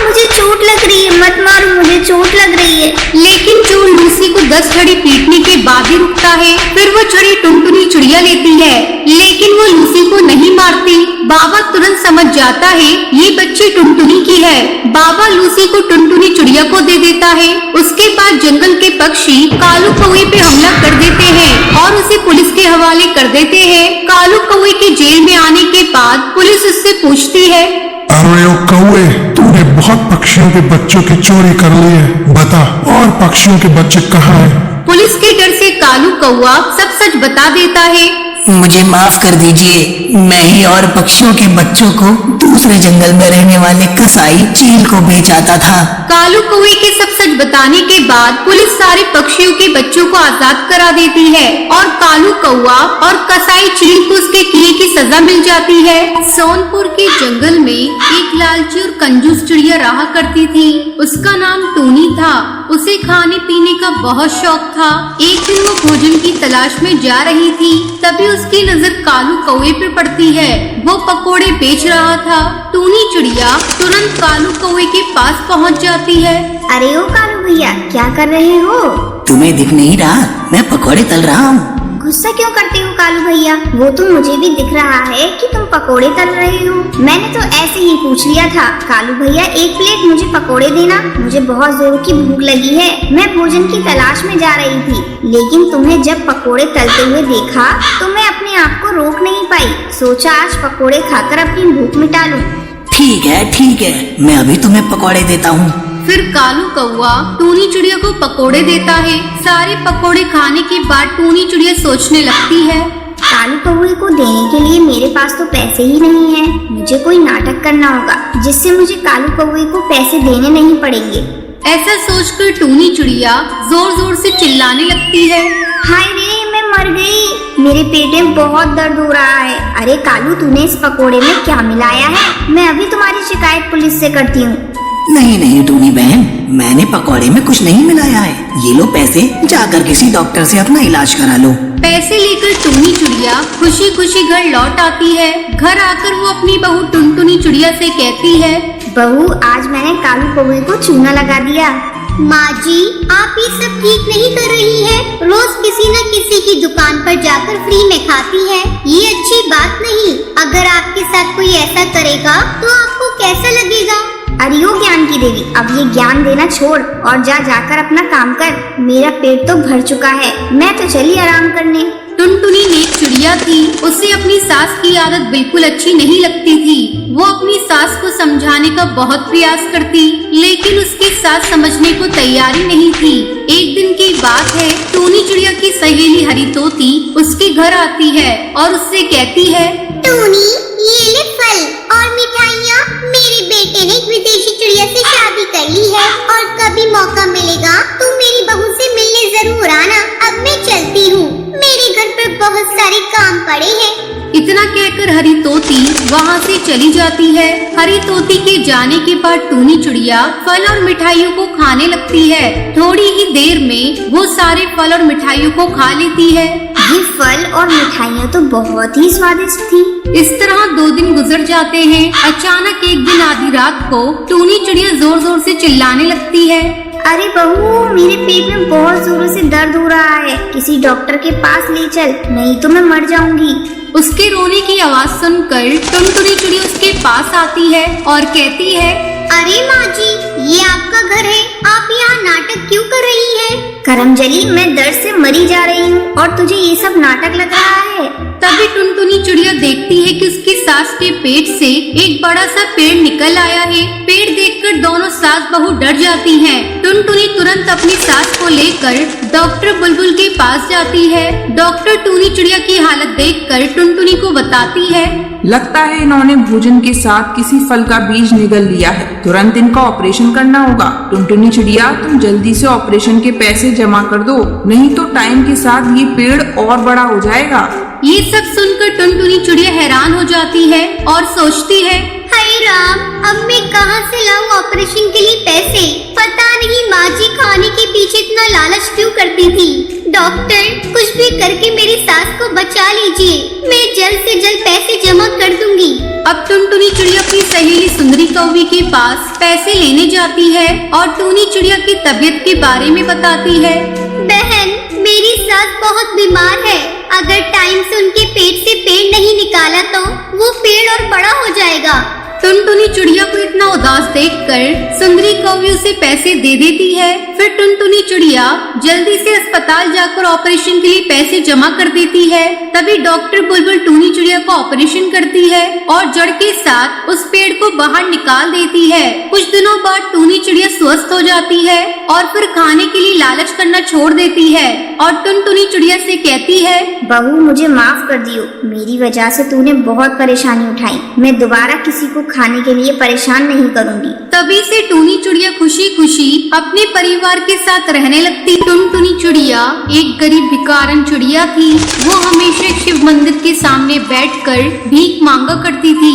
मुझे चोट लग रही है, मत मारो, मुझे चोट लग रही है। लेकिन चोर लूसी को 10 छड़ी पीटने के बाद ही रुकता है। फिर वो छड़ी टुनटुनी चिड़िया लेती है, लेकिन वो लूसी को नहीं मारती। बाबा तुरंत समझ जाता है ये बच्ची टुनटुनी की है। बाबा लूसी को टुनटुनी चिड़िया को दे देता है। उसके बाद जंगल के पक्षी कालू कौवे पे हमला कर देते हैं और उसे पुलिस के हवाले कर देते हैं। कालू कौवे के जेल में आने के बाद पुलिस उससे पूछती है, अरे ओ कौवे, तूने बहुत पक्षियों के बच्चों की चोरी कर ली है, बता और पक्षियों के बच्चे कहाँ हैं? पुलिस के डर से कालू कौवा सब सच बता देता है। मुझे माफ कर दीजिए, मैं ही और पक्षियों के बच्चों को दूसरे जंगल में रहने वाले कसाई चील को बेच आता था। कालू कौवे के सब सच बताने के बाद पुलिस सारे पक्षियों के बच्चों को आजाद करा देती है और कालू कौवा और कसाई चील को उसके किए की सजा मिल जाती है। सोनपुर के जंगल में एक लालची और कंजूस चिड़िया रहा करती थी। उसका नाम टूनी था। उसे खाने पीने का बहुत शौक था। एक दिन वो भोजन की तलाश में जा रही थी, तभी उसकी नजर कालू कौवे पर पड़ती है। वो पकोड़े बेच रहा था। टूनी चिड़िया तुरंत कालू कौवे के पास पहुंच जाती है। अरे ओ कालू भैया, क्या कर रहे हो? तुम्हें दिख नहीं रहा? मैं पकौड़े तल रहा हूँ। गुस्सा क्यों करते हो कालू भैया? वो तो मुझे भी दिख रहा है कि तुम पकोड़े तल रहे हो। मैंने तो ऐसे ही पूछ लिया था। कालू भैया, एक प्लेट मुझे पकोड़े देना, मुझे बहुत जोर की भूख लगी है। मैं भोजन की तलाश में जा रही थी, लेकिन तुम्हें जब पकोड़े तलते हुए देखा तो मैं अपने आप को रोक नहीं पाई। सोचा आज पकोड़े खाकर अपनी भूख मिटा लूं। ठीक है, मैं अभी तुम्हें पकौड़े देता हूँ। फिर कालू कौवा टूनी चिड़िया को पकोड़े देता है। सारे पकोड़े खाने के बाद टूनी चिड़िया सोचने लगती है, कालू कौवे को देने के लिए मेरे पास तो पैसे ही नहीं है। मुझे कोई नाटक करना होगा जिससे मुझे कालू कौवे को पैसे देने नहीं पड़ेंगे। ऐसा सोचकर टूनी चिड़िया जोर जोर से चिल्लाने लगती है। हाय रे, मैं मर गई, मेरे पेट में बहुत दर्द हो रहा है। अरे कालू, तूने इस पकोड़े में क्या मिलाया है? मैं अभी तुम्हारी शिकायत पुलिस से करती हूँ। नहीं नहीं टूनी बहन, मैंने पकौड़े में कुछ नहीं मिलाया है। ये लो पैसे, जाकर किसी डॉक्टर से अपना इलाज करा लो। पैसे लेकर टूनी चिड़िया खुशी खुशी घर लौट आती है। घर आकर वो अपनी बहू टुनटुनी चिड़िया से कहती है, बहू आज मैंने कालू कौवे को चूना लगा दिया। माँ जी, आप ये सब ठीक नहीं कर रही है। रोज किसी न किसी की दुकान पर जाकर फ्री में खाती है, ये अच्छी बात नहीं। अगर आपके साथ कोई ऐसा करेगा तो आपको कैसा लगेगा? अरे ओ ज्ञान की देवी, अब ये ज्ञान देना छोड़ और जाकर अपना काम कर। मेरा पेट तो भर चुका है, मैं तो चली आराम करने। टुनटुनी नेक चिड़िया थी, उसे अपनी सास की आदत बिल्कुल अच्छी नहीं लगती थी। वो अपनी सास को समझाने का बहुत प्रयास करती, लेकिन उसकी सास समझने को तैयार ही नहीं थी। एक दिन की बात है, टूनी चिड़िया की सहेली हरी तोती उसके घर आती है और उससे कहती है, टूनी, ये ले फल और मिठाइयाँ। मेरे बेटे ने एक विदेशी चिड़िया से शादी कर ली है और कभी मौका मिलेगा तो मेरी बहू से मिलने जरूर आना। अब मैं चलती हूँ, मेरे घर पर बहुत सारे काम पड़े हैं। इतना कहकर हरी तोती वहाँ से चली जाती है। हरी तोती के जाने के बाद टूनी चिड़िया फल और मिठाइयों को खाने लगती है। थोड़ी ही देर में वो सारे फल और मिठाइयों को खा लेती है। ये फल और मिठाइयाँ तो बहुत ही स्वादिष्ट थी। इस तरह 2 दिन गुजर जाते हैं। अचानक एक दिन आधी रात को टूनी चिड़िया जोर जोर से चिल्लाने लगती है, अरे बहू, मेरे पेट में बहुत जोरों से दर्द हो रहा है, किसी डॉक्टर के पास ले चल, नहीं तो मैं मर जाऊंगी। उसके रोने की आवाज सुनकर टुनटुनी चिड़िया उसके पास आती है और कहती है, अरे माँ जी, ये आपका घर है, आप यहाँ नाटक क्यों कर रही हैं? करमजली, मैं दर्द से मरी जा रही हूँ और तुझे ये सब नाटक लग रहा है। तभी टुनटुनी चिड़िया देखती है कि उसकी सास के पेट से एक बड़ा सा पेड़ निकल आया है। पेड़ देखकर दोनों सास बहू डर जाती हैं। टुनटुनी तुरंत अपनी सास को लेकर डॉक्टर बुलबुल के पास जाती है। डॉक्टर टूनी चिड़िया की हालत देखकर टुनटुनी को बताती है, लगता है इन्होंने भोजन के साथ किसी फल का बीज निगल लिया है, तुरंत इनका ऑपरेशन करना होगा। टुनटुनी चिड़िया, तुम जल्दी से ऑपरेशन के पैसे जमा कर दो, नहीं तो टाइम के साथ ये पेड़ और बड़ा हो जाएगा। ये सब सुनकर टुनटुनी चिड़िया हैरान हो जाती है और सोचती है, हाय राम, अब मैं कहाँ से लाऊं ऑपरेशन के लिए पैसे? पता नहीं माँ जी खाने के पीछे इतना लालच क्यों करती थी। डॉक्टर, कुछ भी करके मेरी सास को बचा लीजिए, मैं जल्द से जल्द पैसे जमा कर दूंगी। अब टुनटुनी चिड़िया अपनी सहेली सुंदरी कौवी के पास पैसे लेने जाती है और टूनी चिड़िया की तबीयत के बारे में बताती है। बहन, मेरी सास बहुत बीमार है, अगर टाइम से उनके पेट से पेड़ नहीं निकाला तो वो पेड़ और बड़ा हो जाएगा। टुनटुनी चिड़िया को इतना उदास देखकर सुंदरी कौवी उसे पैसे दे देती है। फिर टुनटुनी चिड़िया जल्दी से अस्पताल जाकर ऑपरेशन के लिए पैसे जमा कर देती है। तभी डॉक्टर बुलबुल टूनी चिड़िया को ऑपरेशन करती है और जड़ के साथ उस पेड़ को बाहर निकाल देती है। कुछ दिनों बाद टूनी चिड़िया स्वस्थ हो जाती है और फिर खाने के लिए लालच करना छोड़ देती है और टुनटुनी चिड़िया से कहती है, बहू, मुझे माफ कर दियो, मेरी वजह से तूने बहुत परेशानी उठाई, मैं दोबारा किसी को खाने के लिए परेशान नहीं करूंगी। तभी से टूनी चिड़िया खुशी खुशी अपने परिवार के साथ रहने लगती। टुनटुनी चिड़िया एक गरीब भिखारन चिड़िया थी। वो हमेशा शिव मंदिर के सामने बैठकर भीख मांगा करती थी।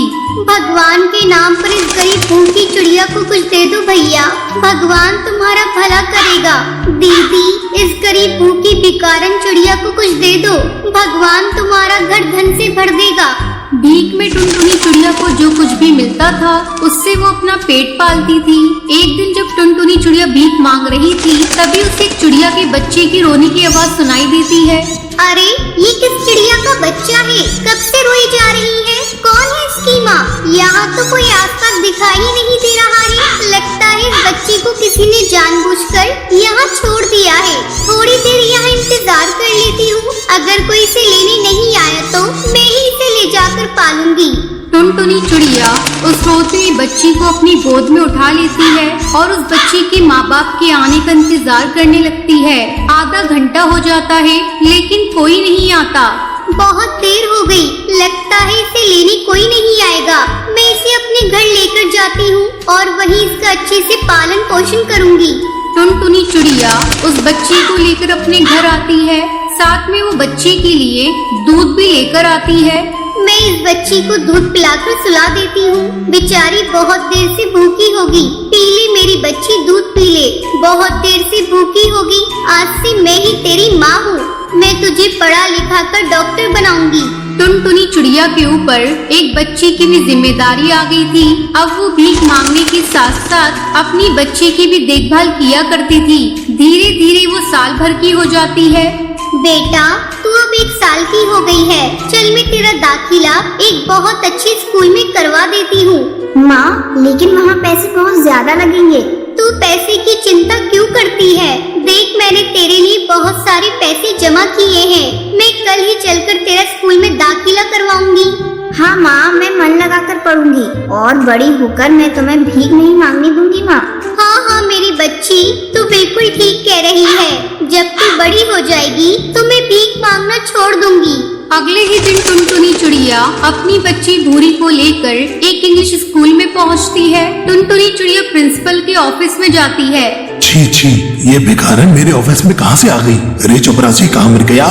भगवान के नाम पर इस गरीब भूखी चिड़िया को कुछ दे दो भैया, भगवान तुम्हारा भला करेगा। दीदी, इस गरीब भूखी भिखारन चिड़िया को कुछ दे दो, भगवान तुम्हारा घर धन से भर देगा। भीख में टुनटुनी चिड़िया को जो कुछ भी मिलता था उससे वो अपना पेट पालती थी। एक दिन जब टुनटुनी चिड़िया भीख मांग रही थी तभी उसे एक चिड़िया के बच्चे की रोने की आवाज सुनाई देती है। अरे, ये किस चिड़िया का बच्चा है? कब से रोई जा रही है? कौन है इसकी माँ? यहाँ तो कोई आसपास दिखाई नहीं दे रहा है। लगता है इस बच्चे को किसी ने जानबूझकर यहाँ छोड़ दिया है। थोड़ी देर यहाँ इंतजार कर लेती हूँ, अगर कोई इसे लेने नहीं आया तो मैं ही इसे ले जाकर पालूंगी। टुनटुनी चिड़िया उस रोती हुई बच्ची को अपनी गोद में उठा लेती है और उस बच्ची के माँ बाप के आने का इंतजार करने लगती है। आधा घंटा हो जाता है लेकिन कोई नहीं आता। बहुत देर हो गई, लगता है इसे लेने कोई नहीं आएगा। मैं इसे अपने घर लेकर जाती हूँ और वहीं इसका अच्छे से पालन पोषण करूँगी। टुनटुनी चिड़िया उस बच्ची को लेकर अपने घर आती है। साथ में वो बच्चे के लिए दूध भी लेकर आती है। मैं इस बच्ची को दूध पिलाकर सुला देती हूँ। बेचारी बहुत देर से भूखी होगी। पी ले मेरी बच्ची, दूध पी ले। बहुत देर से भूखी होगी। आज से मैं ही तेरी माँ हूँ। मैं तुझे पढ़ा लिखा कर डॉक्टर बनाऊंगी। टुनटुनी चिड़िया के ऊपर एक बच्ची की भी जिम्मेदारी आ गई थी। अब वो भीख मांगने के साथ साथ अपनी बच्ची की भी देखभाल किया करती थी। धीरे धीरे वो साल भर की हो जाती है। बेटा, तू अब 1 साल की हो गई है। चल मैं तेरा दाखिला एक बहुत अच्छे स्कूल में करवा देती हूँ। माँ, लेकिन वहाँ पैसे बहुत ज्यादा लगेंगे। तू पैसे की चिंता क्यों करती है? देख, मैंने तेरे लिए बहुत सारे पैसे जमा किए हैं। मैं कल ही चलकर तेरा स्कूल में दाखिला करवाऊंगी। हाँ माँ, मैं मन लगाकर पढ़ूंगी और बड़ी होकर मैं तुम्हें भीख नहीं मांगने दूंगी माँ। हाँ हाँ मेरी बच्ची, तू बिल्कुल ठीक कह रही है। जब तू बड़ी हो जाएगी तो मैं भीख मांगना छोड़ दूंगी। अगले ही दिन टुनटुनी चिड़िया अपनी बच्ची भूरी को लेकर एक इंग्लिश स्कूल में पहुंचती है। टुनटुनी चिड़िया प्रिंसिपल के ऑफिस में जाती है। छी छी, ये भिखारन मेरे ऑफिस में कहाँ से आ गई? अरे चपरासी, कहाँ मर गया?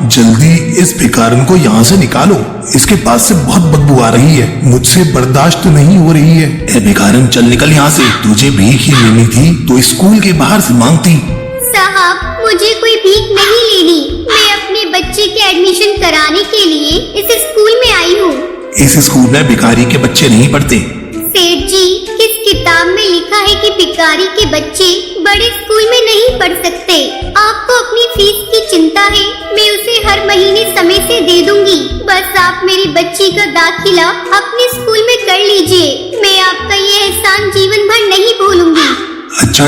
जल्दी इस भिखारन को यहाँ से निकालो। इसके पास से बहुत बदबू आ रही है। मुझसे बर्दाश्त नहीं हो रही है। ए भिखारन, चल निकल यहाँ से। तुझे भीख ही लेनी थी तो स्कूल के बाहर से मांगती। साहब, मुझे कोई भीख नहीं लेनी। मैं अपने बच्चे के एडमिशन कराने के लिए इस स्कूल में आई हूँ। इस स्कूल में भिखारी के बच्चे नहीं पढ़ते। सेठ जी, किस किताब में लिखा है कि भिखारी के बच्चे बड़े स्कूल में नहीं पढ़ सकते? आपको अपनी फीस की चिंता है। मैं उसे हर महीने समय से दे दूंगी। बस आप मेरी बच्ची का दाखिला अपने स्कूल में कर लीजिए। मैं आपका ये एहसान जीवन भर नहीं भूलूंगी। अच्छा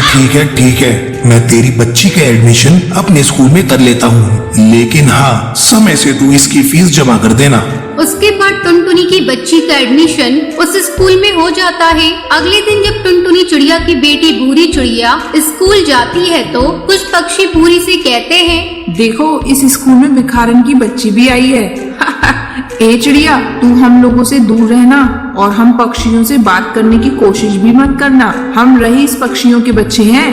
ठीक है, मैं तेरी बच्ची का एडमिशन अपने स्कूल में कर लेता हूँ, लेकिन हाँ, समय से तू इसकी फीस जमा कर देना। उसके बाद टुनटुनी की बच्ची का एडमिशन उस स्कूल में हो जाता है। अगले दिन जब टुनटुनी चिड़िया की बेटी भूरी चिड़िया स्कूल जाती है तो कुछ पक्षी भूरी से कहते हैं, देखो, इस स्कूल में भिखारन की बच्ची भी आई है। ए चिड़िया, तू हम लोगों से दूर रहना और हम पक्षियों से बात करने की कोशिश भी मत करना। हम रईस पक्षियों के बच्चे हैं।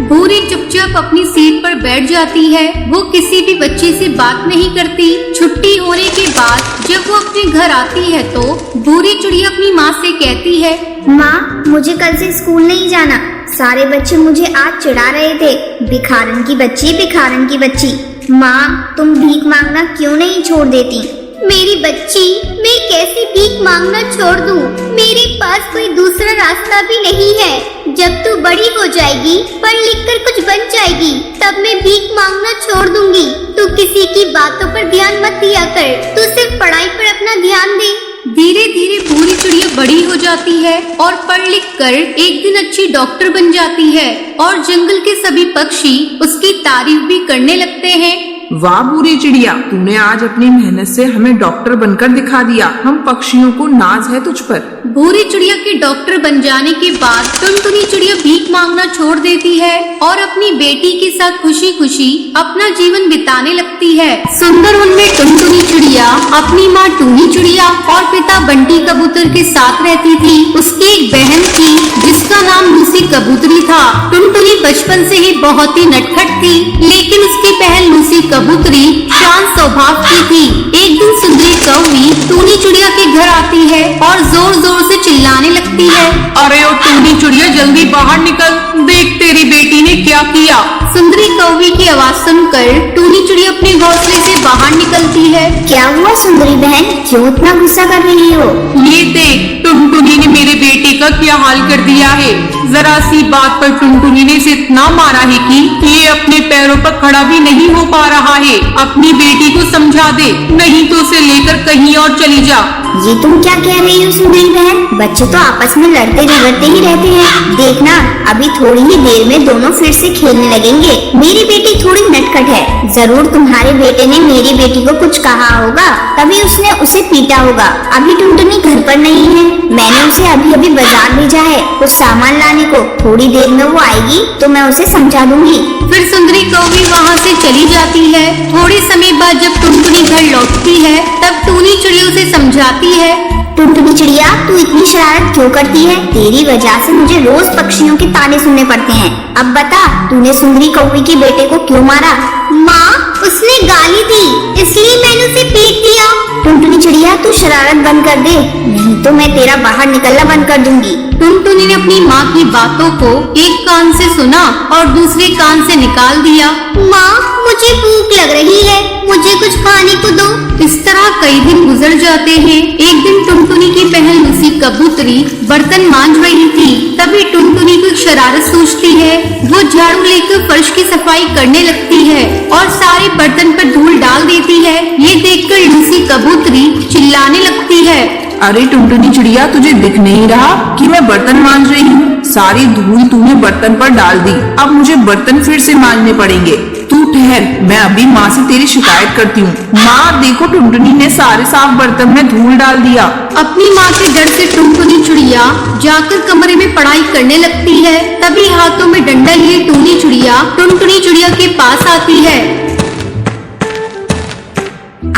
भूरी चुपचाप अपनी सीट पर बैठ जाती है। वो किसी भी बच्चे से बात नहीं करती। छुट्टी होने के बाद जब वो अपने घर आती है तो भूरी चिड़िया अपनी माँ से कहती है, माँ, मुझे कल से स्कूल नहीं जाना। सारे बच्चे मुझे आज चिढ़ा रहे थे, भिखारन की बच्ची, भिखारन की बच्ची। माँ, तुम भीख मांगना क्यों नहीं छोड़ देती? मेरी बच्ची, मैं कैसे भीख मांगना छोड़ दूं? मेरे पास कोई दूसरा रास्ता भी नहीं है। जब तू बड़ी हो जाएगी, पढ़ लिख कर कुछ बन जाएगी, तब मैं भीख मांगना छोड़ दूंगी। तू किसी की बातों पर ध्यान मत दिया कर। तू सिर्फ पढ़ाई पर अपना ध्यान दे। धीरे धीरे भूरी चिड़िया बड़ी हो जाती है और पढ़ लिख कर एक दिन अच्छी डॉक्टर बन जाती है और जंगल के सभी पक्षी उसकी तारीफ भी करने लगते हैं। वाह भूरी चिड़िया, तूने आज अपनी मेहनत से हमें डॉक्टर बनकर दिखा दिया। हम पक्षियों को नाज है तुझ पर। भूरी चिड़िया के डॉक्टर बन जाने के बाद टुनटुनी चिड़िया भीख मांगना छोड़ देती है और अपनी बेटी के साथ खुशी खुशी अपना जीवन बिताने लगती है। सुंदर वन में टुनटुनी चिड़िया अपनी माँ टूनी चिड़िया और पिता बंटी कबूतर के साथ रहती थी। उसकी एक बहन थी जिसका नाम लूसी कबूतरी था। टुनटुनी बचपन से ही बहुत ही नटखट थी, लेकिन उसकी बहन लूसी कबूतरी शांत स्वभाव की थी। एक दिन सुंदरी कौवी टूनी चिड़िया के घर आती है और जोर जोर से चिल्लाने लगती है, अरे ओ टूनी चिड़िया, जल्दी बाहर निकल। देख तेरी बेटी ने क्या किया। सुंदरी कौवी की आवाज सुनकर टूनी चिड़िया अपने घोंसले से बाहर निकलती है। क्या हुआ सुंदरी बहन, क्यों इतना गुस्सा कर रही हो? ये देख, टुनटुनी ने मेरे बेटे का क्या हाल कर दिया है। जरा सी बात पर टुनटुनी ने इसे इतना मारा है कि ये अपने पैरों पर खड़ा भी नहीं हो पा रहा है। अपनी बेटी को समझा दे, नहीं तो उसे लेकर कहीं और चली जा। ये तुम क्या कह रही हो सुंदरी बहन? बच्चे तो आपस में लड़ते झगड़ते ही रहते हैं। देखना, अभी थोड़ी ही देर में दोनों फिर से खेलने लगेंगे। मेरी बेटी थोड़ी नटखट है। जरूर तुम्हारे बेटे ने मेरी बेटी को कुछ कहा होगा, तभी उसने उसे पीटा होगा। अभी टुनटुनी घर पर नहीं है। मैंने उसे अभी अभी बाजार भेजा है कुछ सामान लाने को। थोड़ी देर में वो आएगी तो मैं उसे समझा दूंगी। फिर सुंदरी कौवी वहाँ से चली जाती है। थोड़े समय बाद जब टुनटुनी घर लौटती है तब टूनी चिड़िया उसे समझाती है, टुनटुनी चिड़िया, तू इतनी शरारत क्यों करती है? तेरी वजह से मुझे रोज पक्षियों के ताने सुनने पड़ते हैं। अब बता, तूने सुंदरी कौवी के बेटे को क्यों मारा? माँ, उसने गाली दी, इसलिए मैंने उसे पीट दिया। टुनटुनी चिड़िया तू शरारत बंद कर दे, नहीं तो मैं तेरा बाहर निकलना बंद कर दूंगी। टुनटुनी ने अपनी माँ की बातों को एक कान से सुना और दूसरे कान से निकाल दिया। माँ मुझे भूख लग रही है, मुझे कुछ खाने को दो। इस तरह कई दिन गुजर जाते हैं। एक दिन टुनटुनी की बहन लूसी कबूतरी बर्तन मांज रही थी। तभी टुनटुनी को एक शरारत सूझती है। वो झाड़ू लेकर फर्श की सफाई करने लगती है और सारे बर्तन पर धूल डाल देती है। ये देखकर लूसी कबूतरी चिल्लाने लगती है। अरे टुनटुनी चिड़िया, तुझे दिख नहीं रहा कि मैं बर्तन मांज रही हूँ? सारी धूल तूने बर्तन पर डाल दी, अब मुझे बर्तन फिर से मांजने पड़ेंगे। तू ठहर, मैं अभी माँ से तेरी शिकायत करती हूँ। माँ देखो, टुनटुनी ने सारे साफ बर्तन में धूल डाल दिया। अपनी माँ के डर से टुनटुनी चिड़िया जाकर कमरे में पढ़ाई करने लगती है। तभी हाथों में डंडा लिए टूनी चिड़िया टुनटुनी चिड़िया के पास आती है।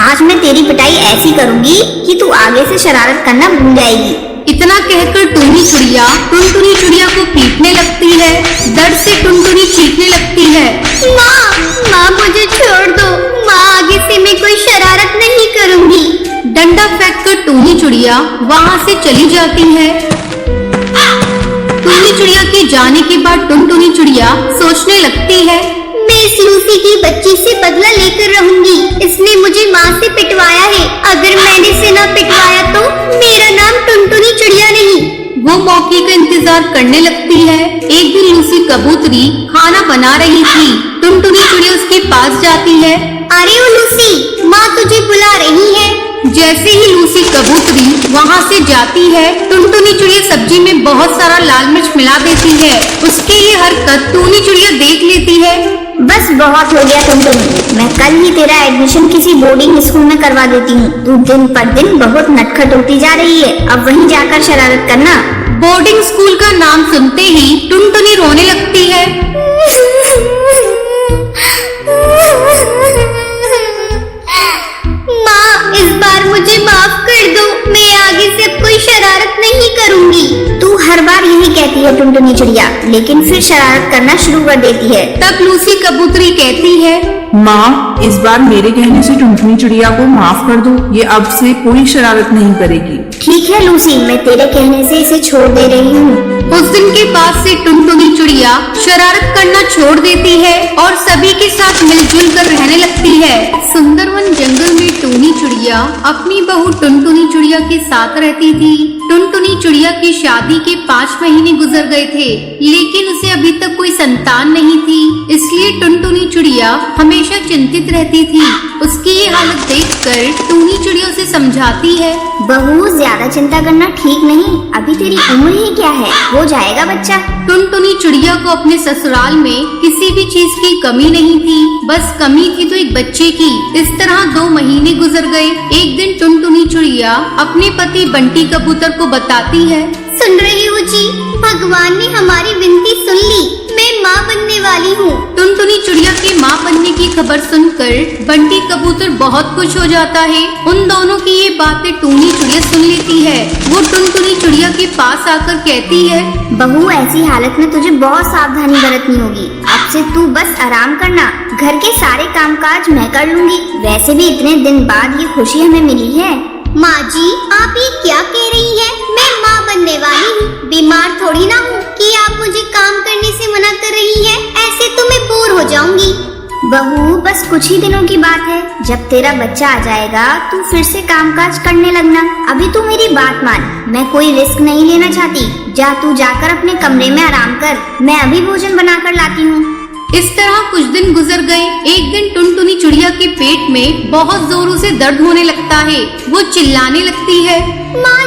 आज मैं तेरी पिटाई ऐसी करूंगी कि तू आगे से शरारत करना भूल जाएगी। इतना कहकर टूनी चिड़िया टुनटुनी चिड़िया को पीटने लगती है। डर से टुनटुनी चीखने लगती है। माँ मुझे छोड़ दो, माँ आगे से मैं कोई शरारत नहीं करूँगी। डंडा फेंककर टूनी चिड़िया वहाँ से चली जाती है। टूनी चिड़िया के जाने के बाद टुनटुनी चिड़िया सोचने लगती है, मैं इस लूसी की बच्ची से बदला लेकर रहूंगी। इसने मुझे माँ से पिटवाया है, अगर मैंने इसे न पिटवाया तो मेरा नाम टुनटुनी चिड़िया नहीं। वो मौके का इंतजार करने लगती है। एक दिन लूसी कबूतरी खाना बना रही थी। टुनटुनी चिड़िया उसके पास जाती है। अरे ओ लूसी, माँ तुझे बुला रही है। जैसे ही लूसी कबूतरी वहाँ से जाती है, टुनटुनी चिड़िया सब्जी में बहुत सारा लाल मिर्च मिला देती है। उसकी ये हरकत टूनी चिड़िया देख लेती है। बस बहुत हो गया टुनटुनी, मैं कल ही तेरा एडमिशन किसी बोर्डिंग स्कूल में करवा देती हूँ। तू दिन पर दिन बहुत नटखट होती जा रही है, अब वहीं जाकर शरारत करना। बोर्डिंग स्कूल का नाम सुनते ही टुनटुनी रोने लगती है। माँ इस बार मुझे माफ कर दो, मैं आगे से अब कोई शरारत नहीं करूँगी। तू हर बार यही कहती है टुनटुनी चिड़िया, लेकिन फिर शरारत करना शुरू कर देती है। तब लूसी कबूतरी कहती है, माँ इस बार मेरे कहने से टुनटुनी चिड़िया को माफ कर दो, ये अब से कोई शरारत नहीं करेगी। ठीक है लूसी, मैं तेरे कहने से इसे छोड़ दे रही हूँ। उस दिन के बाद से टुनटुनी चिड़िया शरारत करना छोड़ देती है और सभी के साथ मिलजुल कर रहने लगती है। सुंदरवन जंगल में टूनी चिड़िया अपनी बहू टुनटुनी चिड़िया के साथ रहती थी। टुनटुनी चिड़िया की शादी के 5 महीने गुजर गए थे, लेकिन उसे अभी तक कोई संतान नहीं थी। इसलिए टुनटुनी चिड़िया हमेशा चिंतित रहती थी। उसकी ये हालत देखकर टूनी चिड़िया उसे समझाती है, बहू ज्यादा चिंता करना ठीक नहीं, अभी तेरी उम्र ही क्या है, हो जाएगा बच्चा। टुनटुनी चिड़िया को अपने ससुराल में किसी भी चीज की कमी नहीं थी, बस कमी थी तो एक बच्चे की। इस तरह 2 महीने गुजर गए। एक दिन टुनटुनी चिड़िया अपने पति बंटी कबूतर को बताती है, सुन रही हो जी, भगवान ने हमारी विनती सुन ली, मैं माँ बनने वाली हूँ। टुनटुनी चिड़िया के माँ बनने की खबर सुनकर बंटी कबूतर बहुत खुश हो जाता है। उन दोनों की ये बातें टूनी चिड़िया सुन लेती है। वो टुनटुनी चिड़िया के पास आकर कहती है, बहू ऐसी हालत में तुझे बहुत सावधानी बरतनी होगी। अब से तू बस आराम करना, घर के सारे कामकाज मैं कर लूंगी। वैसे भी इतने दिन बाद ये खुशी हमें मिली है। माँ जी आप ये क्या कह रही हैं? मैं माँ बनने वाली हूँ, बीमार थोड़ी ना हूँ कि आप मुझे काम करने से मना कर रही हैं। ऐसे तो मैं बोर हो जाऊंगी। बहू बस कुछ ही दिनों की बात है, जब तेरा बच्चा आ जाएगा तू फिर से कामकाज करने लगना। अभी तू मेरी बात मान, मैं कोई रिस्क नहीं लेना चाहती। जा तू जाकर अपने कमरे में आराम कर, मैं अभी भोजन बनाकर लाती हूँ। इस तरह कुछ दिन गुजर गए। एक दिन टुनटुनी चिड़िया के पेट में बहुत जोरों से दर्द होने लगता है। वो चिल्लाने लगती है, माँ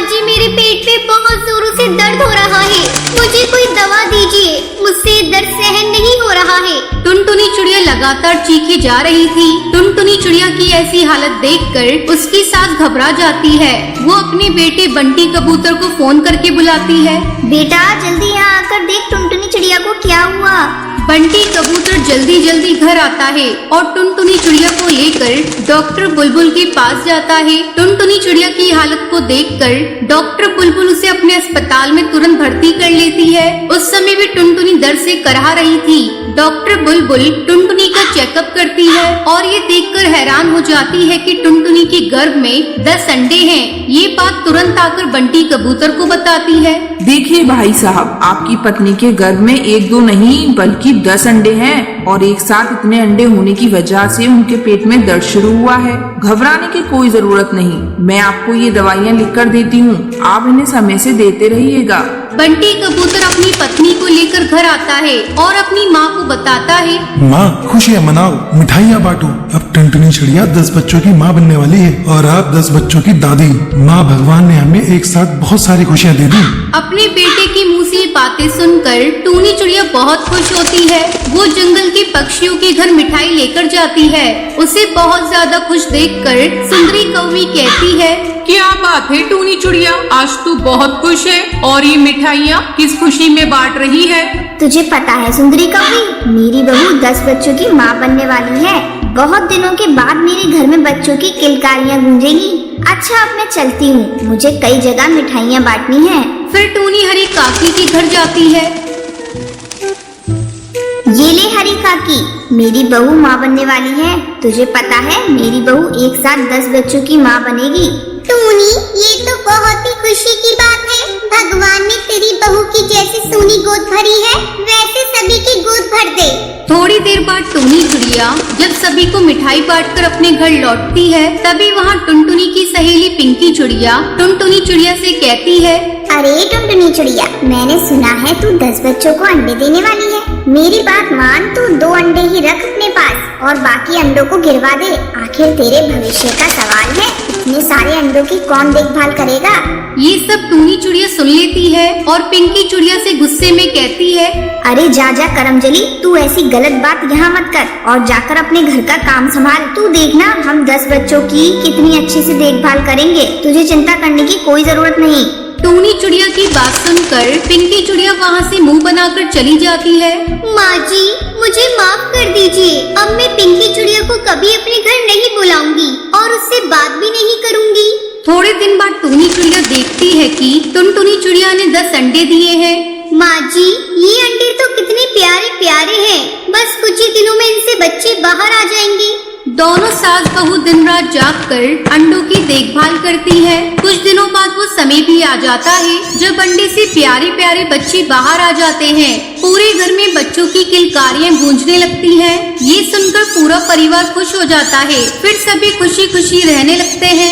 जी मेरे पेट में बहुत जोरों से दर्द हो रहा है, मुझे कोई दवा दीजिए, मुझसे दर्द सहन नहीं हो रहा है। टुनटुनी चिड़िया लगातार चीखे जा रही थी। टुनटुनी चिड़िया की ऐसी हालत देखकर उसकी सास घबरा जाती है। वो अपने बेटे बंटी कबूतर को फोन करके बुलाती है, बेटा जल्दी यहाँ आकर देख टुनटुनी चिड़िया को क्या हुआ। बंटी कबूतर जल्दी जल्दी घर आता है और टुनटुनी चिड़िया को लेकर डॉक्टर बुलबुल के पास जाता है। टुनटुनी चिड़िया की हालत को देखकर डॉक्टर बुलबुल उसे अपने अस्पताल में तुरंत भर्ती कर लेती है। उस समय भी टुनटुनी दर्द से कराह रही थी। डॉक्टर बुलबुल टुनटुनी का चेकअप करती है और ये देखकर हैरान हो जाती है कि टुनटुनी के गर्भ में 10 अंडे हैं। ये बात तुरंत आकर बंटी कबूतर को बताती है। देखिए भाई साहब, आपकी पत्नी के गर्भ में 1-2 नहीं बल्कि 10 अंडे हैं और एक साथ इतने अंडे होने की वजह से उनके पेट में दर्द शुरू हुआ है। घबराने की कोई जरूरत नहीं, मैं आपको ये दवाइयाँ लिख कर देती हूँ, आप इन्हें समय से देते रहिएगा। बंटी कबूतर अपनी पत्नी को लेकर घर आता है और अपनी माँ को बताता है। माँ, खुशियाँ मनाओ, मिठाइयाँ बांटो। अब टुनटुनी चिड़िया 10 बच्चों की माँ बनने वाली है और आप 10 बच्चों की दादी। माँ भगवान ने हमें एक साथ बहुत सारी खुशियाँ दे दी। अपने बेटे की मुँह से बातें सुनकर टूनी चिड़िया बहुत खुश होती है। वो जंगल के पक्षियों के घर मिठाई लेकर जाती है। उसे बहुत ज्यादा खुश देखकर सुंदरी कौवी कहती है, क्या बात है टूनी चिड़िया, आज तू बहुत खुश है और ये मिठाइयाँ किस खुशी में बांट रही है? तुझे पता है सुंदरी कौवी, मेरी बहू 10 बच्चों की माँ बनने वाली है। बहुत दिनों के बाद मेरे घर में बच्चों की किलकारियाँ गूंजेंगी। अच्छा, अब मैं चलती हूँ, मुझे कई जगह मिठाइयाँ बांटनी है। फिर टूनी हरी काकी के घर जाती है। ये ले हरी काकी, मेरी बहू माँ बनने वाली है। तुझे पता है मेरी बहू एक साथ 10 बच्चों की माँ बनेगी। टूनी, ये तो बहुत ही खुशी की बात है। भगवान ने तेरी बहू की जैसी सोनी गोद भरी है वैसे सभी की गोद भर दे। थोड़ी देर बाद टूनी चिड़िया जब सभी को मिठाई बांटकर अपने घर लौटती है, तभी वहाँ टुनटुनी की सहेली पिंकी चिड़िया टुनटुनी चिड़िया से कहती है, अरे टुनटुनी चिड़िया, मैंने सुना है तू 10 बच्चों को अंडे देने वाली है। मेरी बात मान, तू 2 अंडे ही रख अपने पास और बाकी अंडों को गिरवा दे। आखिर तेरे भविष्य का सवाल है, इतने सारे अंडों की कौन देखभाल करेगा? ये सब टूनी चिड़िया सुन लेती है और पिंकी चिड़िया से गुस्से में कहती है, अरे जा जा करमजली, तू ऐसी गलत बात यहाँ मत कर और जाकर अपने घर का काम संभाल। तू देखना हम 10 बच्चों की कितनी अच्छे से देखभाल करेंगे, तुझे चिंता करने की कोई जरूरत नहीं। टूनी चिड़िया की बात सुनकर पिंकी चिड़िया वहाँ से मुंह बनाकर चली जाती है। माँ जी, मुझे माफ कर दीजिए। अब मैं पिंकी चिड़िया को कभी अपने घर नहीं बुलाऊंगी और उससे बात भी नहीं करूंगी। थोड़े दिन बाद टूनी चिड़िया देखती है कि टुनटुनी चिड़िया ने 10 अंडे दिए हैं। माँ जी, ये अंडे तो कितने प्यारे प्यारे हैं। बस कुछ ही दिनों में इनसे बच्चे बाहर आ जाएंगे। दोनों सास बहू दिन रात जागकर अंडों की देखभाल करती है। कुछ दिनों बाद वो समय भी आ जाता है जब अंडे से प्यारे प्यारे बच्चे बाहर आ जाते हैं। पूरे घर में बच्चों की किलकारियां गूंजने लगती हैं। ये सुनकर पूरा परिवार खुश हो जाता है। फिर सभी खुशी खुशी रहने लगते हैं।